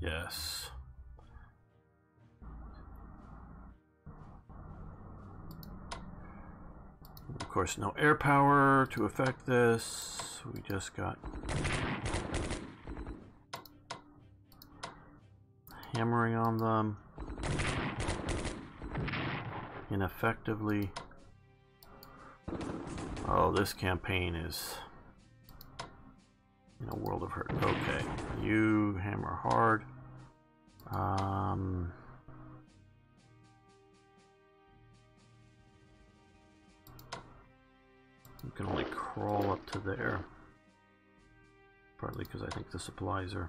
Yes. Of course, no air power to affect this. We just got hammering on them ineffectively. Oh, this campaign is in a world of hurt. Okay, you hammer hard. You can only crawl up to there. Partly because I think the supplies are...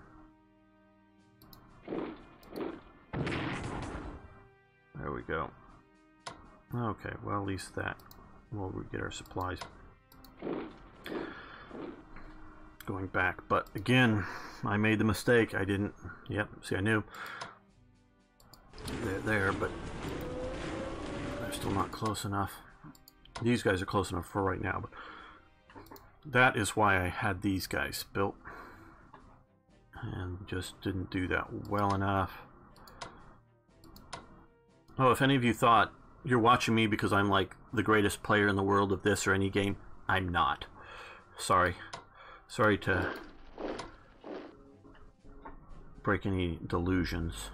There we go. Okay, well at least that will get our supplies going back. But again, I made the mistake. I didn't... Yep, see I knew. They're there, but they're still not close enough. These guys are close enough for right now, but that is why I had these guys built and just didn't do that well enough. Oh, if any of you thought you're watching me because I'm like the greatest player in the world of this or any game, I'm not. Sorry. Sorry to break any delusions.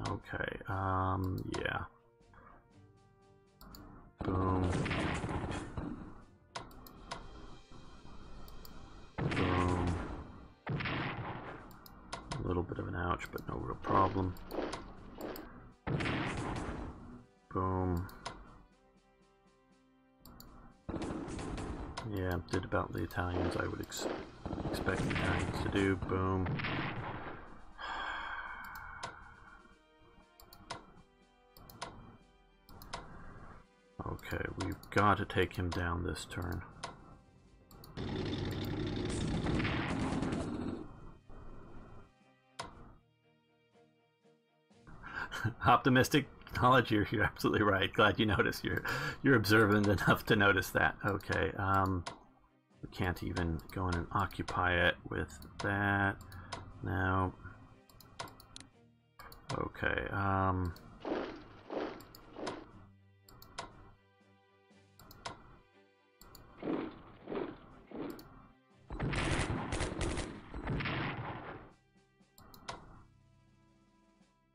Okay, yeah. Boom. Boom. A little bit of an ouch, but no real problem. Boom. Yeah, did about the Italians I would expect the Italians to do. Boom. Okay, we've got to take him down this turn. Optimistic knowledge, you're absolutely right. Glad you noticed. You're observant enough to notice that. Okay, we can't even go in and occupy it with that. Now, okay,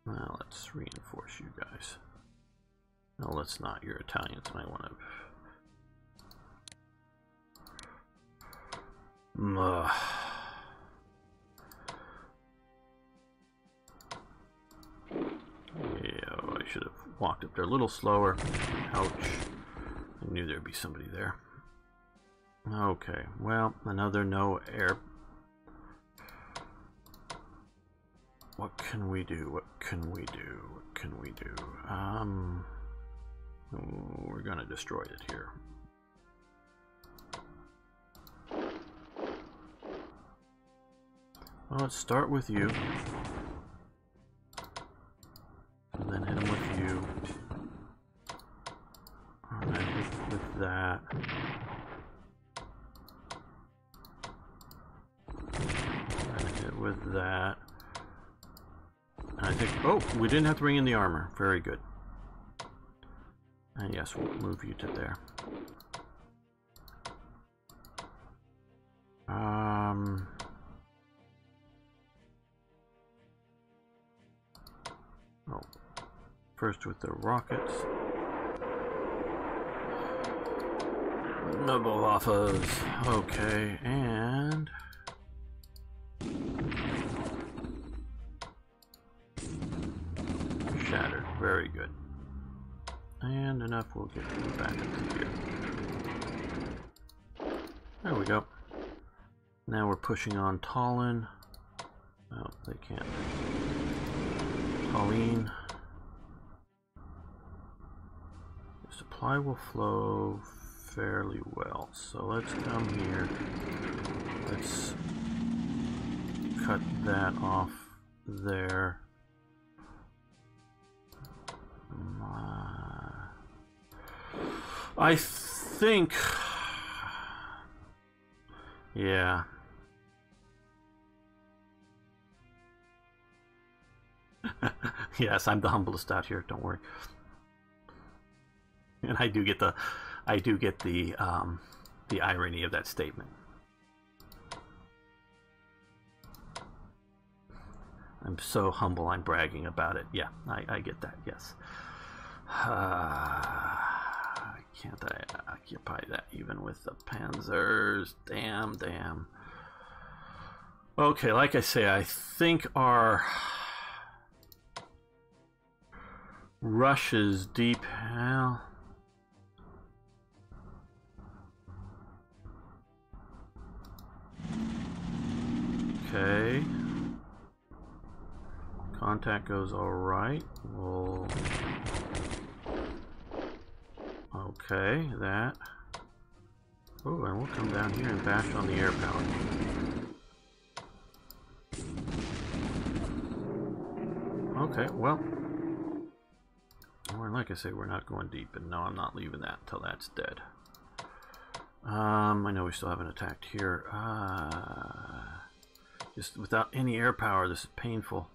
well, let's reinforce you guys. No, let's not. You're Italians, and I want to... Yeah, I should have walked up there a little slower. Ouch. I knew there'd be somebody there. Okay, well, another no air. What can we do? What can we do? What can we do? We're gonna destroy it here. Well, let's start with you. And then hit him with you. And then hit with that. And hit with that. And I think, oh, we didn't have to bring in the armor. Very good. And yes, we'll move you to there. Oh, first with the rockets. No Bovafas. Okay, and shattered. Very good. And enough will get them back up to here. There we go. Now we're pushing on Tallinn. Oh, they can't. Tallinn. The supply will flow fairly well. So let's come here. Let's cut that off there. I think, yeah. Yes, I'm the humblest out here. Don't worry. And I do get the irony of that statement. I'm so humble. I'm bragging about it. Yeah, I get that. Yes. Can't I occupy that even with the panzers? Damn, damn. Okay, like I say, I think our rush is deep. Well, okay. Contact goes all right. We'll... Okay, that. Oh, and we'll come down here and bash on the air power. Okay, well, like I say, we're not going deep, and no, I'm not leaving that until that's dead. I know we still haven't attacked here. Just without any air power, this is painful.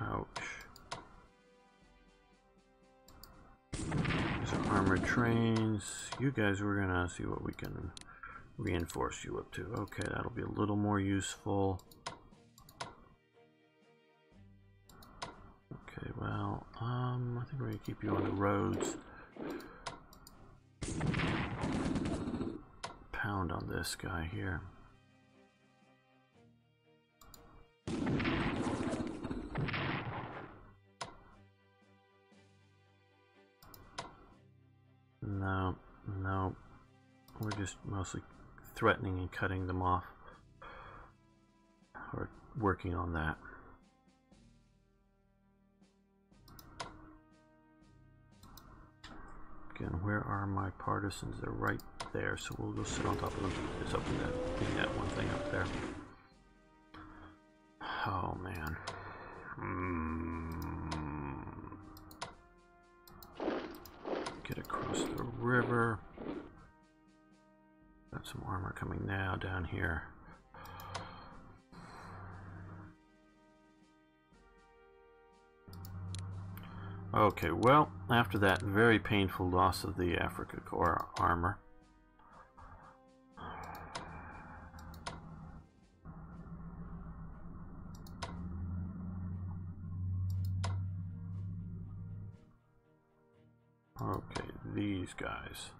Ouch. These are armored trains. You guys, we're gonna see what we can reinforce you up to. Okay, that'll be a little more useful. Okay, well, I think we're gonna keep you on the roads. Pound on this guy here. No, no, we're just mostly threatening and cutting them off, or working on that. Again, where are my partisans? They're right there, so we'll go sit on top of them. Just open that, clean that one thing up there. Oh man. Get across the river. Got some armor coming now down here. Okay, well, after that very painful loss of the Africa Corps armor, okay, these guys.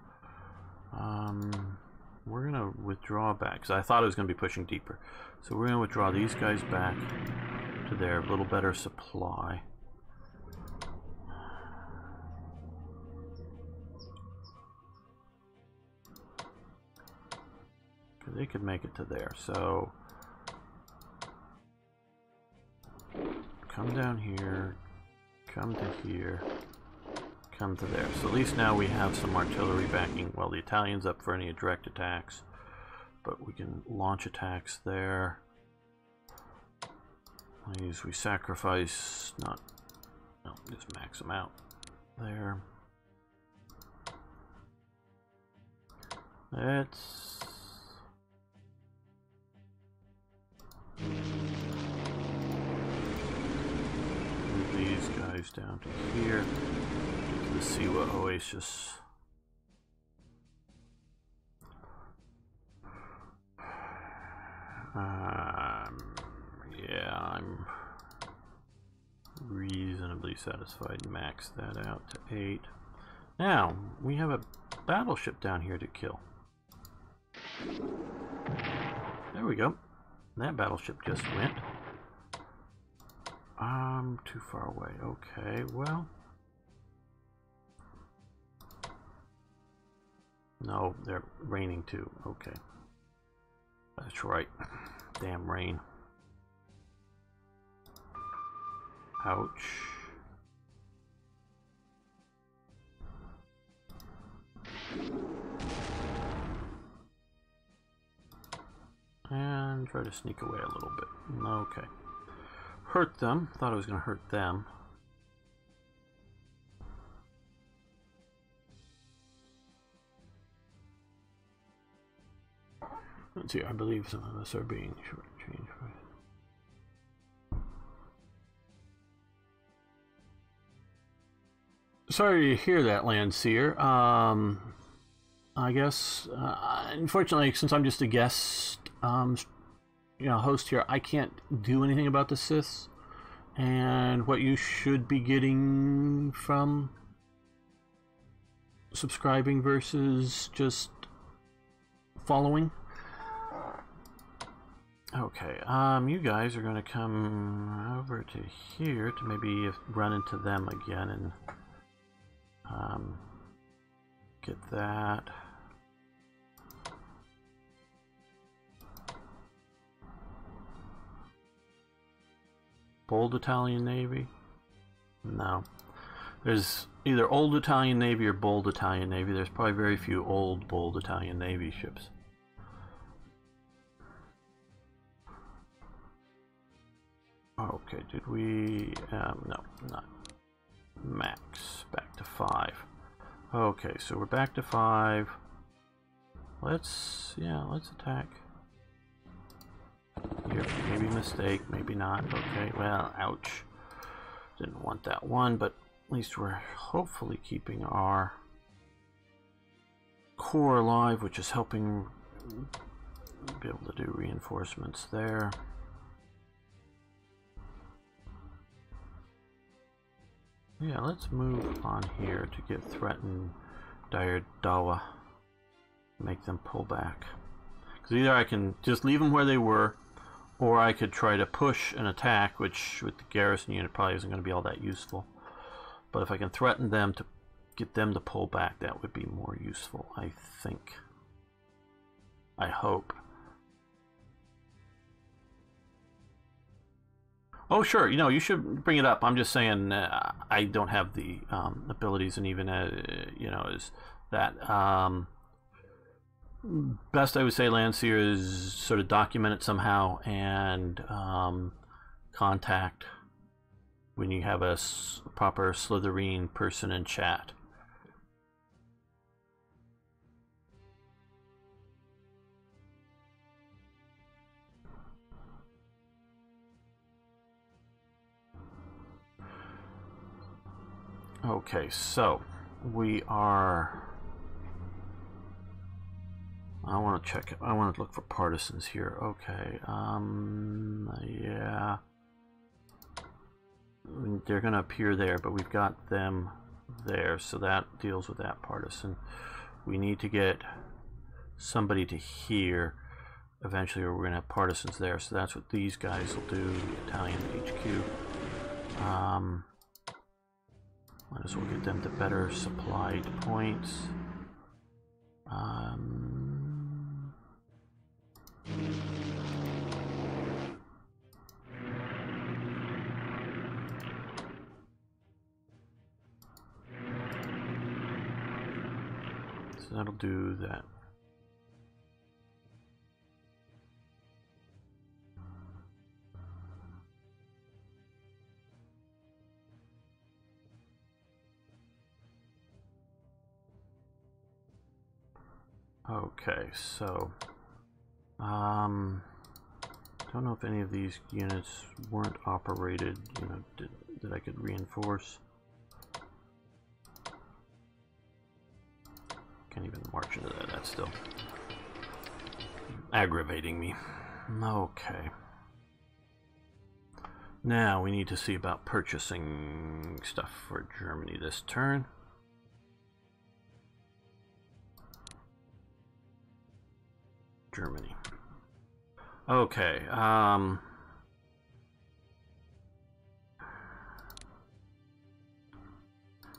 We're gonna withdraw back because I thought it was gonna be pushing deeper. So we're gonna withdraw these guys back to their little better supply. They could make it to there, so come down here, come to here, come to there. So at least now we have some artillery backing. Well, the Italians up for any direct attacks, but we can launch attacks there. These we sacrifice, not, no, just max them out there. Let's move these guys down to here, get to the Siwa Oasis. Yeah, I'm reasonably satisfied. Max that out to 8. Now, we have a battleship down here to kill. There we go. That battleship just went. Too far away. Okay, well. No, they're raining too. Okay. That's right. Damn rain. Ouch. And try to sneak away a little bit. Okay. Hurt them. Thought I was going to hurt them. Let's see. I believe some of us are being shortchanged. Sorry to hear that, Landseer. I guess, unfortunately, since I'm just a guest, host here, I can't do anything about the Siths and what you should be getting from subscribing versus just following. Okay, you guys are going to come over to here to maybe run into them again and get that. Bold Italian Navy? No. There's either Old Italian Navy or Bold Italian Navy. There's probably very few old Bold Italian Navy ships. Okay, did we... no, not. Max. Back to 5. Okay, so we're back to 5. Let's attack. Here, maybe mistake, maybe not. Okay, well, ouch. Didn't want that one, but at least we're hopefully keeping our core alive, which is helping be able to do reinforcements there. Yeah, let's move on here to get threatened Dire Dawa. Make them pull back. Because either I can just leave them where they were, or I could try to push an attack, which with the garrison unit probably isn't going to be all that useful. But if I can threaten them to get them to pull back, that would be more useful, I think. I hope. Oh, sure. You should bring it up. I'm just saying I don't have the abilities, and even is that best I would say, Landseer, is sort of document it somehow and contact when you have a proper Slitherine person in chat. Okay, so we are... I want to check it. I want to look for partisans here. Okay, yeah. They're going to appear there, but we've got them there, so that deals with that partisan. We need to get somebody to here eventually, or we're going to have partisans there, so that's what these guys will do, the Italian HQ. Might as well get them to better supplied points. So that'll do that. Okay, so don't know if any of these units weren't operated, that I could reinforce. Can't even march into that. That's still aggravating me. Okay. Now we need to see about purchasing stuff for Germany this turn. Germany. Okay.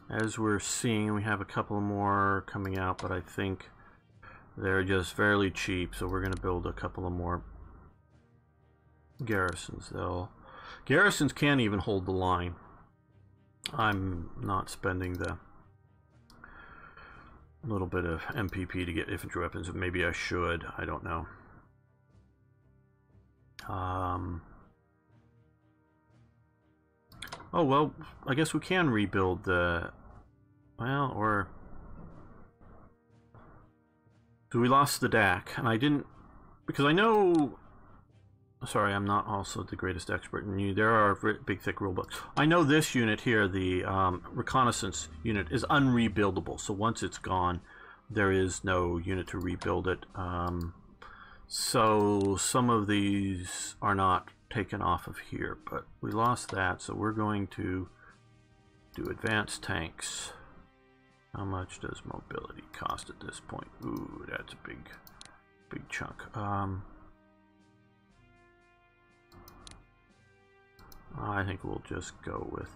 As we're seeing, we have a couple more coming out, but I think they're just fairly cheap, so we're going to build a couple of more garrisons. Garrisons can't even hold the line. I'm not spending the little bit of MPP to get infantry weapons, but maybe I should. I don't know. Oh, well, I guess we can rebuild the... Well, or... So we lost the DAC, and I didn't... Because I know... Sorry, I'm not also the greatest expert in you. There are big, thick rule books. I know this unit here, the reconnaissance unit, is unrebuildable. So once it's gone, there is no unit to rebuild it. So some of these are not taken off of here, but we lost that, so we're going to do advanced tanks. How much does mobility cost at this point? Ooh, that's a big chunk. I think we'll just go with...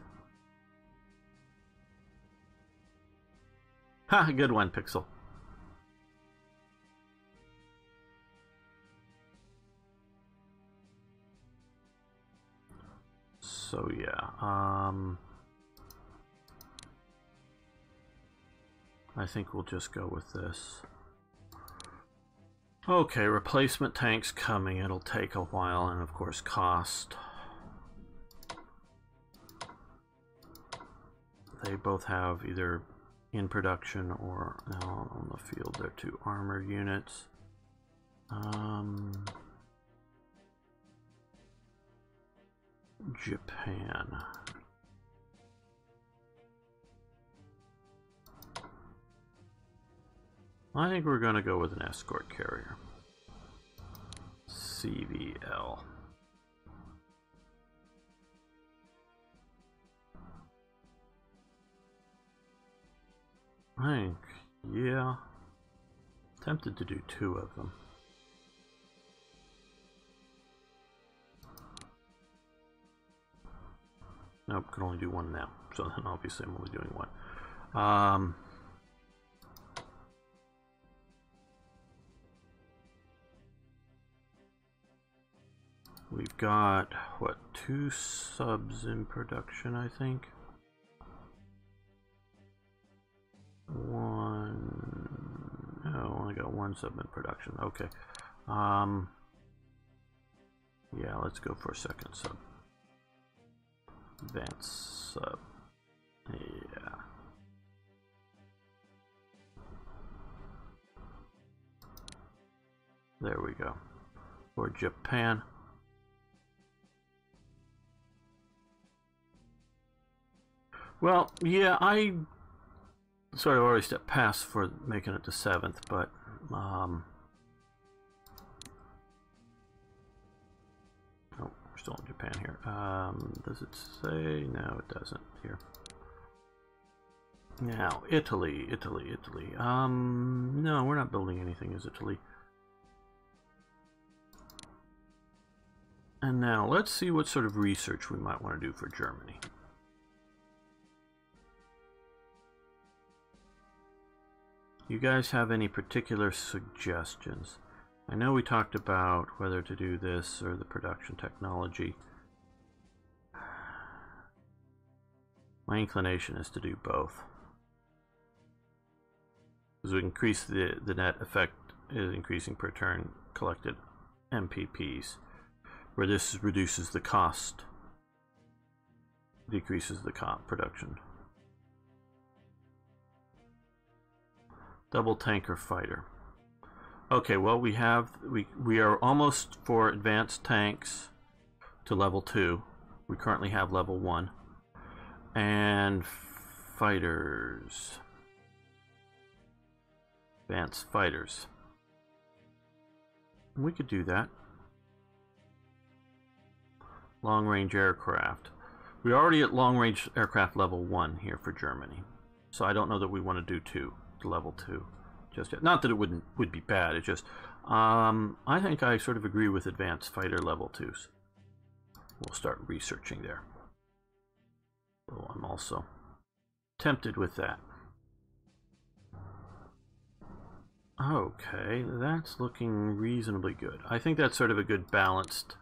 Ha! Good one, Pixel. So yeah, I think we'll just go with this. Okay, replacement tanks coming. It'll take a while, and of course cost. They both have either in production or on the field. They're 2 armored units. Japan. I think we're going to go with an escort carrier. CVL. I think, yeah. Tempted to do 2 of them. Nope, can only do 1 now. So then obviously I'm only doing 1. We've got, what, 2 subs in production, I think? 1... No, only got 1 sub in production. Okay. Yeah, let's go for a 2nd sub. Advanced sub. Yeah. There we go. For Japan. Well, yeah, I sort of already stepped past for making it to 7th, but oh, we're still in Japan here. Does it say? No, it doesn't here. Now, Italy. No, we're not building anything as Italy. And now, let's see what sort of research we might want to do for Germany. You guys have any particular suggestions? I know we talked about whether to do this or the production technology. My inclination is to do both. As we increase the net effect is increasing per turn collected MPPs, where this reduces the cost, decreases the production. Double tanker fighter. Okay, well we are almost for advanced tanks to level 2. We currently have level 1. And fighters. Advanced fighters. We could do that. Long range aircraft. We're already at long range aircraft level 1 here for Germany. So I don't know that we want to do 2. Level 2 just yet. Not that it would be bad, it's just I think I sort of agree with advanced fighter level 2s. We'll start researching there. So I'm also tempted with that. Okay, that's looking reasonably good. I think that's sort of a good balanced.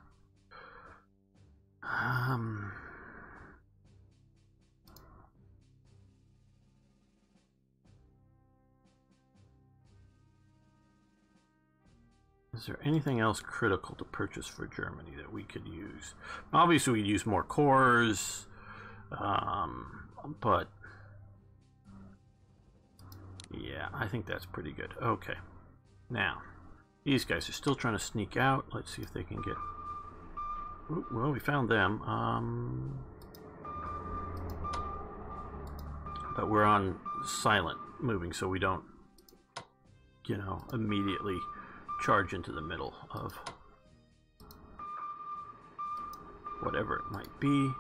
Is there anything else critical to purchase for Germany that we could use? Obviously, we could use more cores, but yeah, I think that's pretty good. Okay, now these guys are still trying to sneak out. Let's see if they can get. Ooh, well, we found them. But we're on silent moving, so we don't, you know, immediately charge into the middle of whatever it might be.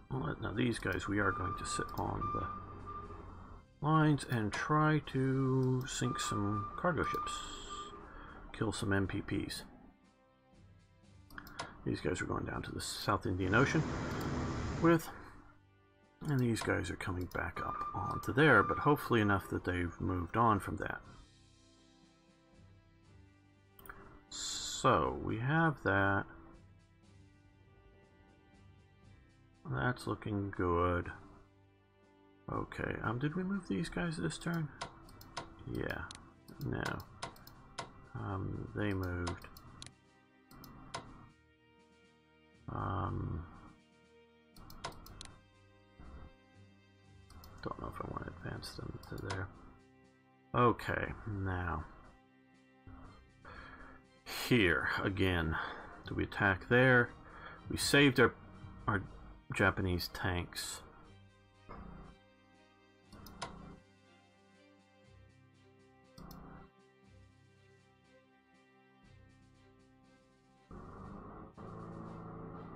Well, now these guys, we are going to sit on the lines and try to sink some cargo ships, kill some MPPs. These guys are going down to the South Indian Ocean with, and these guys are coming back up onto there, but hopefully enough that they've moved on from that. So we have that. That's looking good. Okay, did we move these guys this turn? Yeah, no. They moved. Don't know if I want to advance them to there. Okay, now. Here, again. Do we attack there? We saved our Japanese tanks.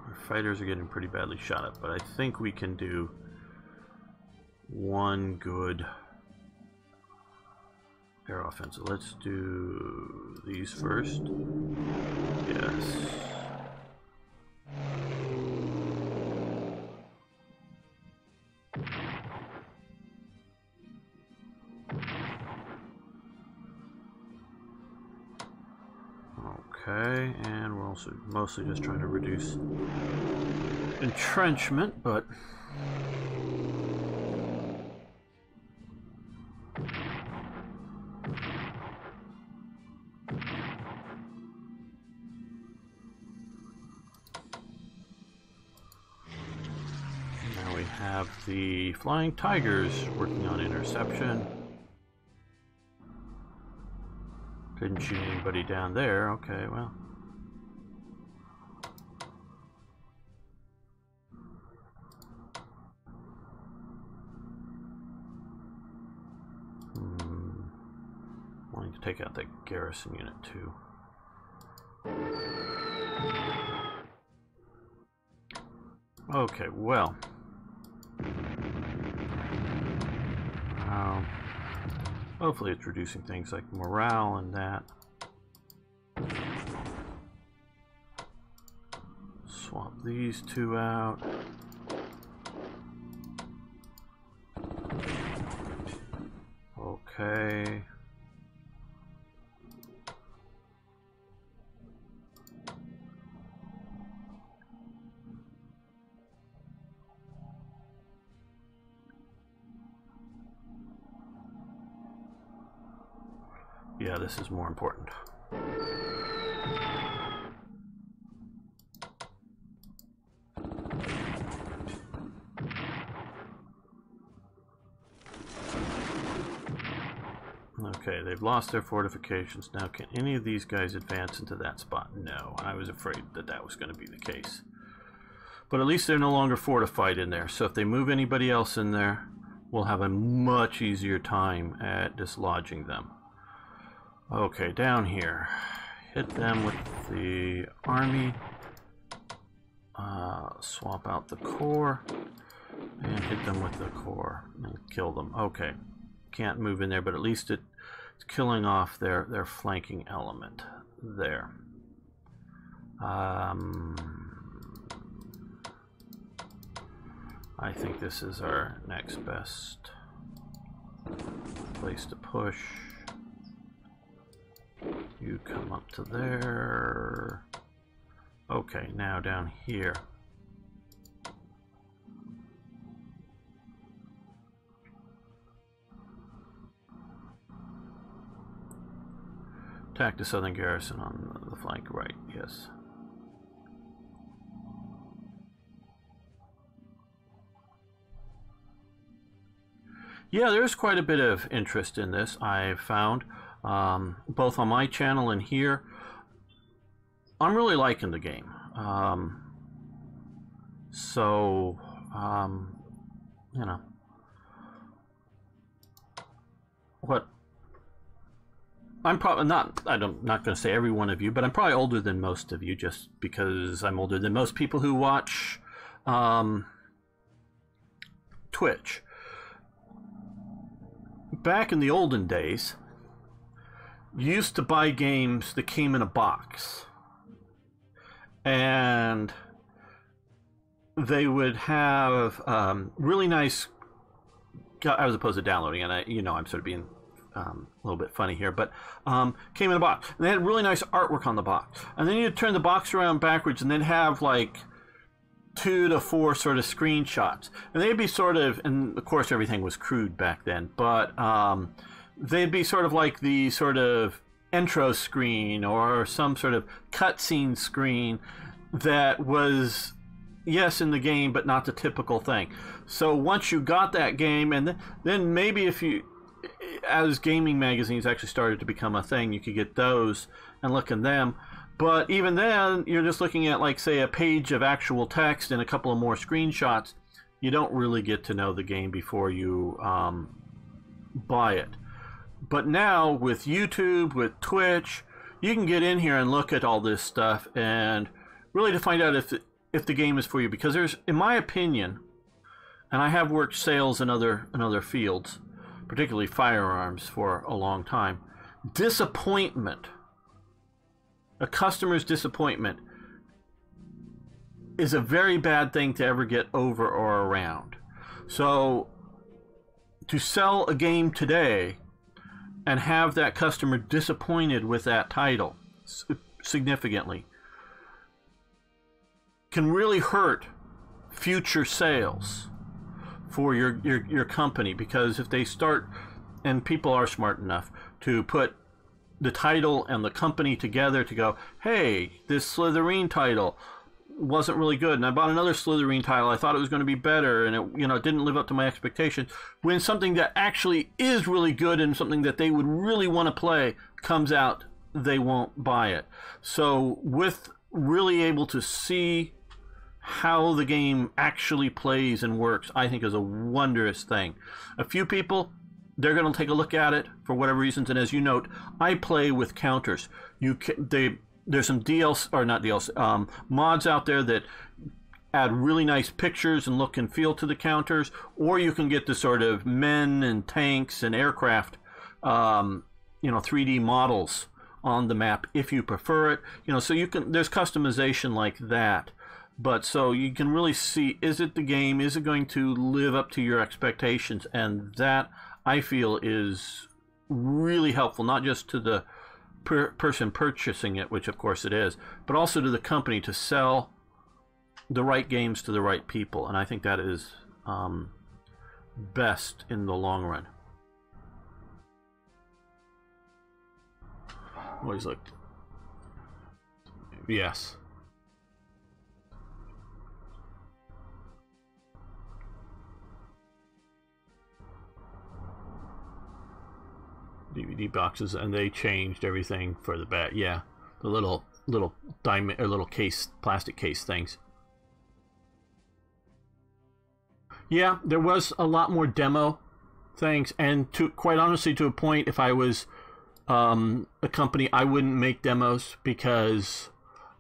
Our fighters are getting pretty badly shot up, but I think we can do one good air offensive. Let's do these first. Yes. Okay, and we're also mostly just trying to reduce entrenchment, but now we have the Flying Tigers working on interception. Couldn't shoot anybody down there. Okay, well. Wanting to take out that garrison unit too. Okay, well. Hopefully it's reducing things like morale and that. Swap these two out. Okay. Yeah, this is more important. Okay, they've lost their fortifications. Now, can any of these guys advance into that spot? No, I was afraid that that was going to be the case. But at least they're no longer fortified in there. So if they move anybody else in there, we'll have a much easier time at dislodging them. Okay, down here. Hit them with the army. Swap out the core. And hit them with the core. And kill them. Okay. Can't move in there, but at least it It's killing off their flanking element there. I think this is our next best place to push. You come up to there. Okay, now down here. Attack the southern garrison on the flank right, yes. Yeah, there's quite a bit of interest in this, I've found, both on my channel and here. I'm really liking the game. You know, what I'm probably not, I'm not going to say every one of you, but I'm probably older than most of you just because I'm older than most people who watch Twitch. Back in the olden days, you used to buy games that came in a box. And they would have really nice, as opposed to downloading, and you know I'm sort of being a little bit funny here, but came in a box. And they had really nice artwork on the box. And then you'd turn the box around backwards and then have like 2 to 4 sort of screenshots. And they'd be sort of, and of course everything was crude back then, but they'd be sort of like the sort of intro screen or some sort of cutscene screen that was, yes, in the game, but not the typical thing. So once you got that game, and then maybe if you, as gaming magazines actually started to become a thing, you could get those and look in them. But even then, you're just looking at, like, say, a page of actual text and a couple of more screenshots. You don't really get to know the game before you buy it. But now, with YouTube, with Twitch, you can get in here and look at all this stuff and really to find out if the game is for you. Because there's, in my opinion, and I have worked sales in other fields, particularly firearms, for a long time, disappointment, a customer's disappointment, is a very bad thing to ever get over or around. So to sell a game today and have that customer disappointed with that title significantly can really hurt future sales for your company, because if they start, and people are smart enough to put the title and the company together to go, hey, this Slitherine title wasn't really good, and I bought another Slitherine title, I thought it was going to be better, and it, you know, didn't live up to my expectations, when something that actually is really good and something that they would really want to play comes out, they won't buy it. So with really able to see how the game actually plays and works, I think is a wondrous thing. A few people, they're going to take a look at it for whatever reasons, and as you note, I play with counters. There's some DLC, or not DLC, mods out there that add really nice pictures and look and feel to the counters, or you can get the sort of men and tanks and aircraft, you know, 3D models on the map if you prefer it. You know, so you can, there's customization like that. But so you can really see, is it the game? Is it going to live up to your expectations? And that, I feel, is really helpful, not just to the person purchasing it, which of course it is, but also to the company to sell the right games to the right people. And I think that is best in the long run. Always looked. Yes. DVD boxes, and they changed everything for the back. Yeah, the little diamond or little case, plastic case things. Yeah, there was a lot more demo things, and to quite honestly, to a point, if I was a company, I wouldn't make demos because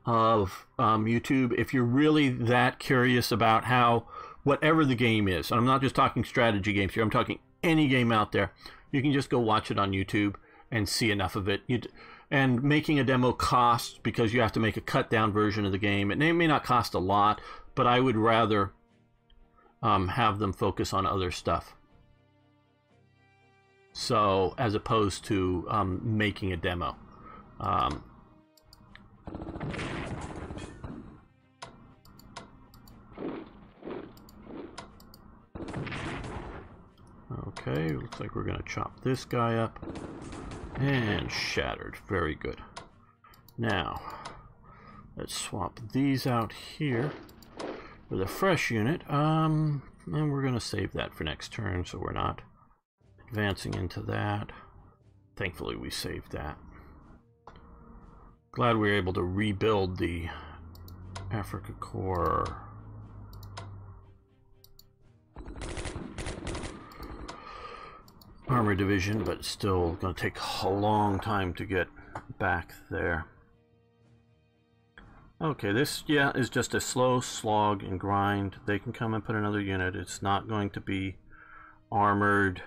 of YouTube. If you're really that curious about how whatever the game is, and I'm not just talking strategy games here, I'm talking any game out there, you can just go watch it on YouTube and see enough of it. And making a demo costs, because you have to make a cut down version of the game. It may not cost a lot, but I would rather have them focus on other stuff. So, as opposed to making a demo. Okay, looks like we're going to chop this guy up. And shattered. Very good. Now, let's swap these out here with a fresh unit. And we're going to save that for next turn, so we're not advancing into that. Thankfully, we saved that. Glad we were able to rebuild the Africa Corps. Armor division, but it's still going to take a long time to get back there. Okay, this, yeah, is just a slow slog and grind. They can come and put another unit. It's not going to be armored.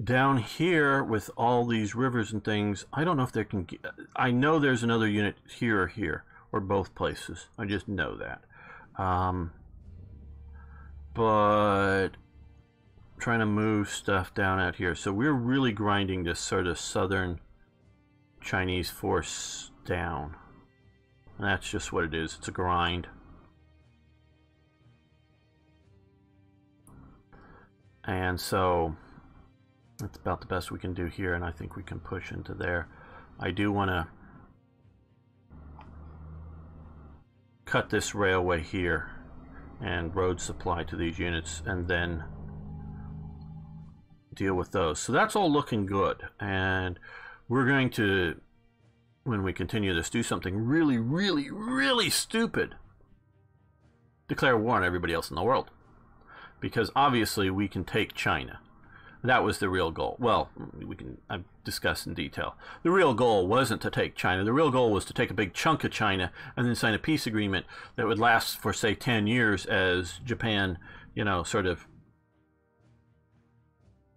Down here, with all these rivers and things, I don't know if they can get... I know there's another unit here or here, or both places. I just know that. But... trying to move stuff down out here. So we're really grinding this sort of southern Chinese force down. And that's just what it is. It's a grind. And so that's about the best we can do here, and I think we can push into there. I do want to cut this railway here and road supply to these units, and then deal with those. So that's all looking good, and we're going to, when we continue this, do something really, really, really stupid. Declare war on everybody else in the world. Because obviously we can take China. That was the real goal. Well, I've discussed in detail. The real goal wasn't to take China. The real goal was to take a big chunk of China and then sign a peace agreement that would last for, say, 10 years as Japan, you know, sort of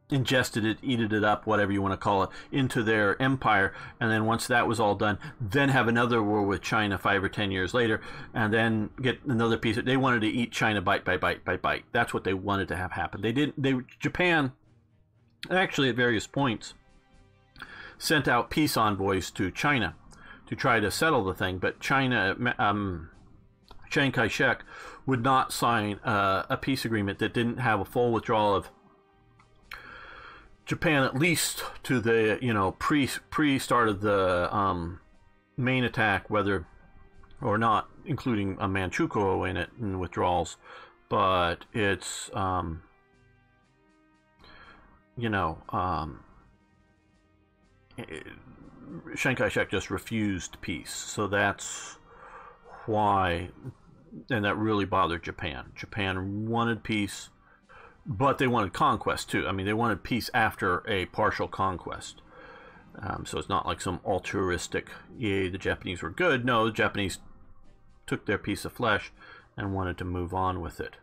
ingested it, eated it up, whatever you want to call it, into their empire. And then once that was all done, then have another war with China 5 or 10 years later, and then get another piece. They wanted to eat China bite by bite by bite. That's what they wanted to have happen. They didn't. Japan, actually, at various points, sent out peace envoys to China to try to settle the thing, but China, Chiang Kai-shek, would not sign a peace agreement that didn't have a full withdrawal of Japan, at least to the, you know, pre-start of the main attack, whether or not including a Manchukuo in it and withdrawals. But it's you know, Chiang Kai-shek just refused peace, so that's why, and that really bothered Japan. Japan wanted peace, but they wanted conquest too. I mean, they wanted peace after a partial conquest. So it's not like some altruistic, yay, the Japanese were good. No, the Japanese took their piece of flesh and wanted to move on with it.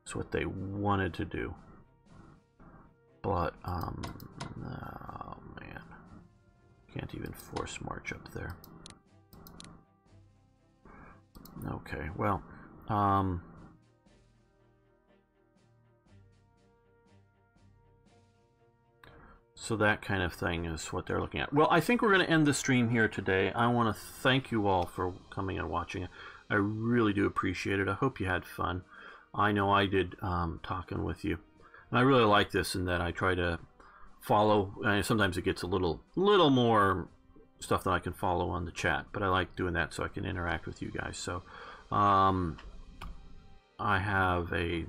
That's what they wanted to do. But, oh man. Can't even force march up there. Okay, well, so that kind of thing is what they're looking at. Well, I think we're going to end the stream here today. I want to thank you all for coming and watching it. I really do appreciate it. I hope you had fun. I know I did, talking with you. And I really like this in that I try to follow. Sometimes it gets a little more stuff that I can follow on the chat, but I like doing that so I can interact with you guys. So I have a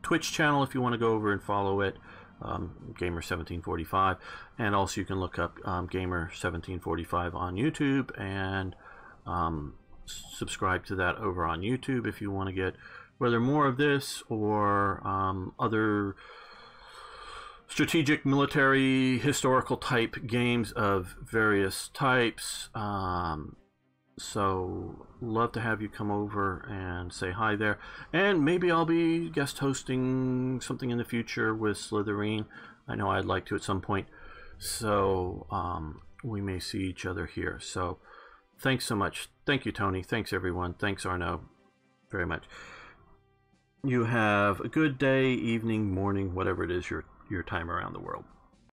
Twitch channel if you want to go over and follow it. Gamer1745, and also you can look up Gamer1745 on YouTube and subscribe to that over on YouTube if you want to get whether more of this or other strategic, military, historical type games of various types. So love to have you come over and say hi there, and maybe I'll be guest hosting something in the future with Slitherine. I know I'd like to at some point. So we may see each other here. So thanks so much. Thank you, Tony. Thanks, everyone. Thanks, Arno, very much. You have a good day, evening, morning, whatever it is your time around the world.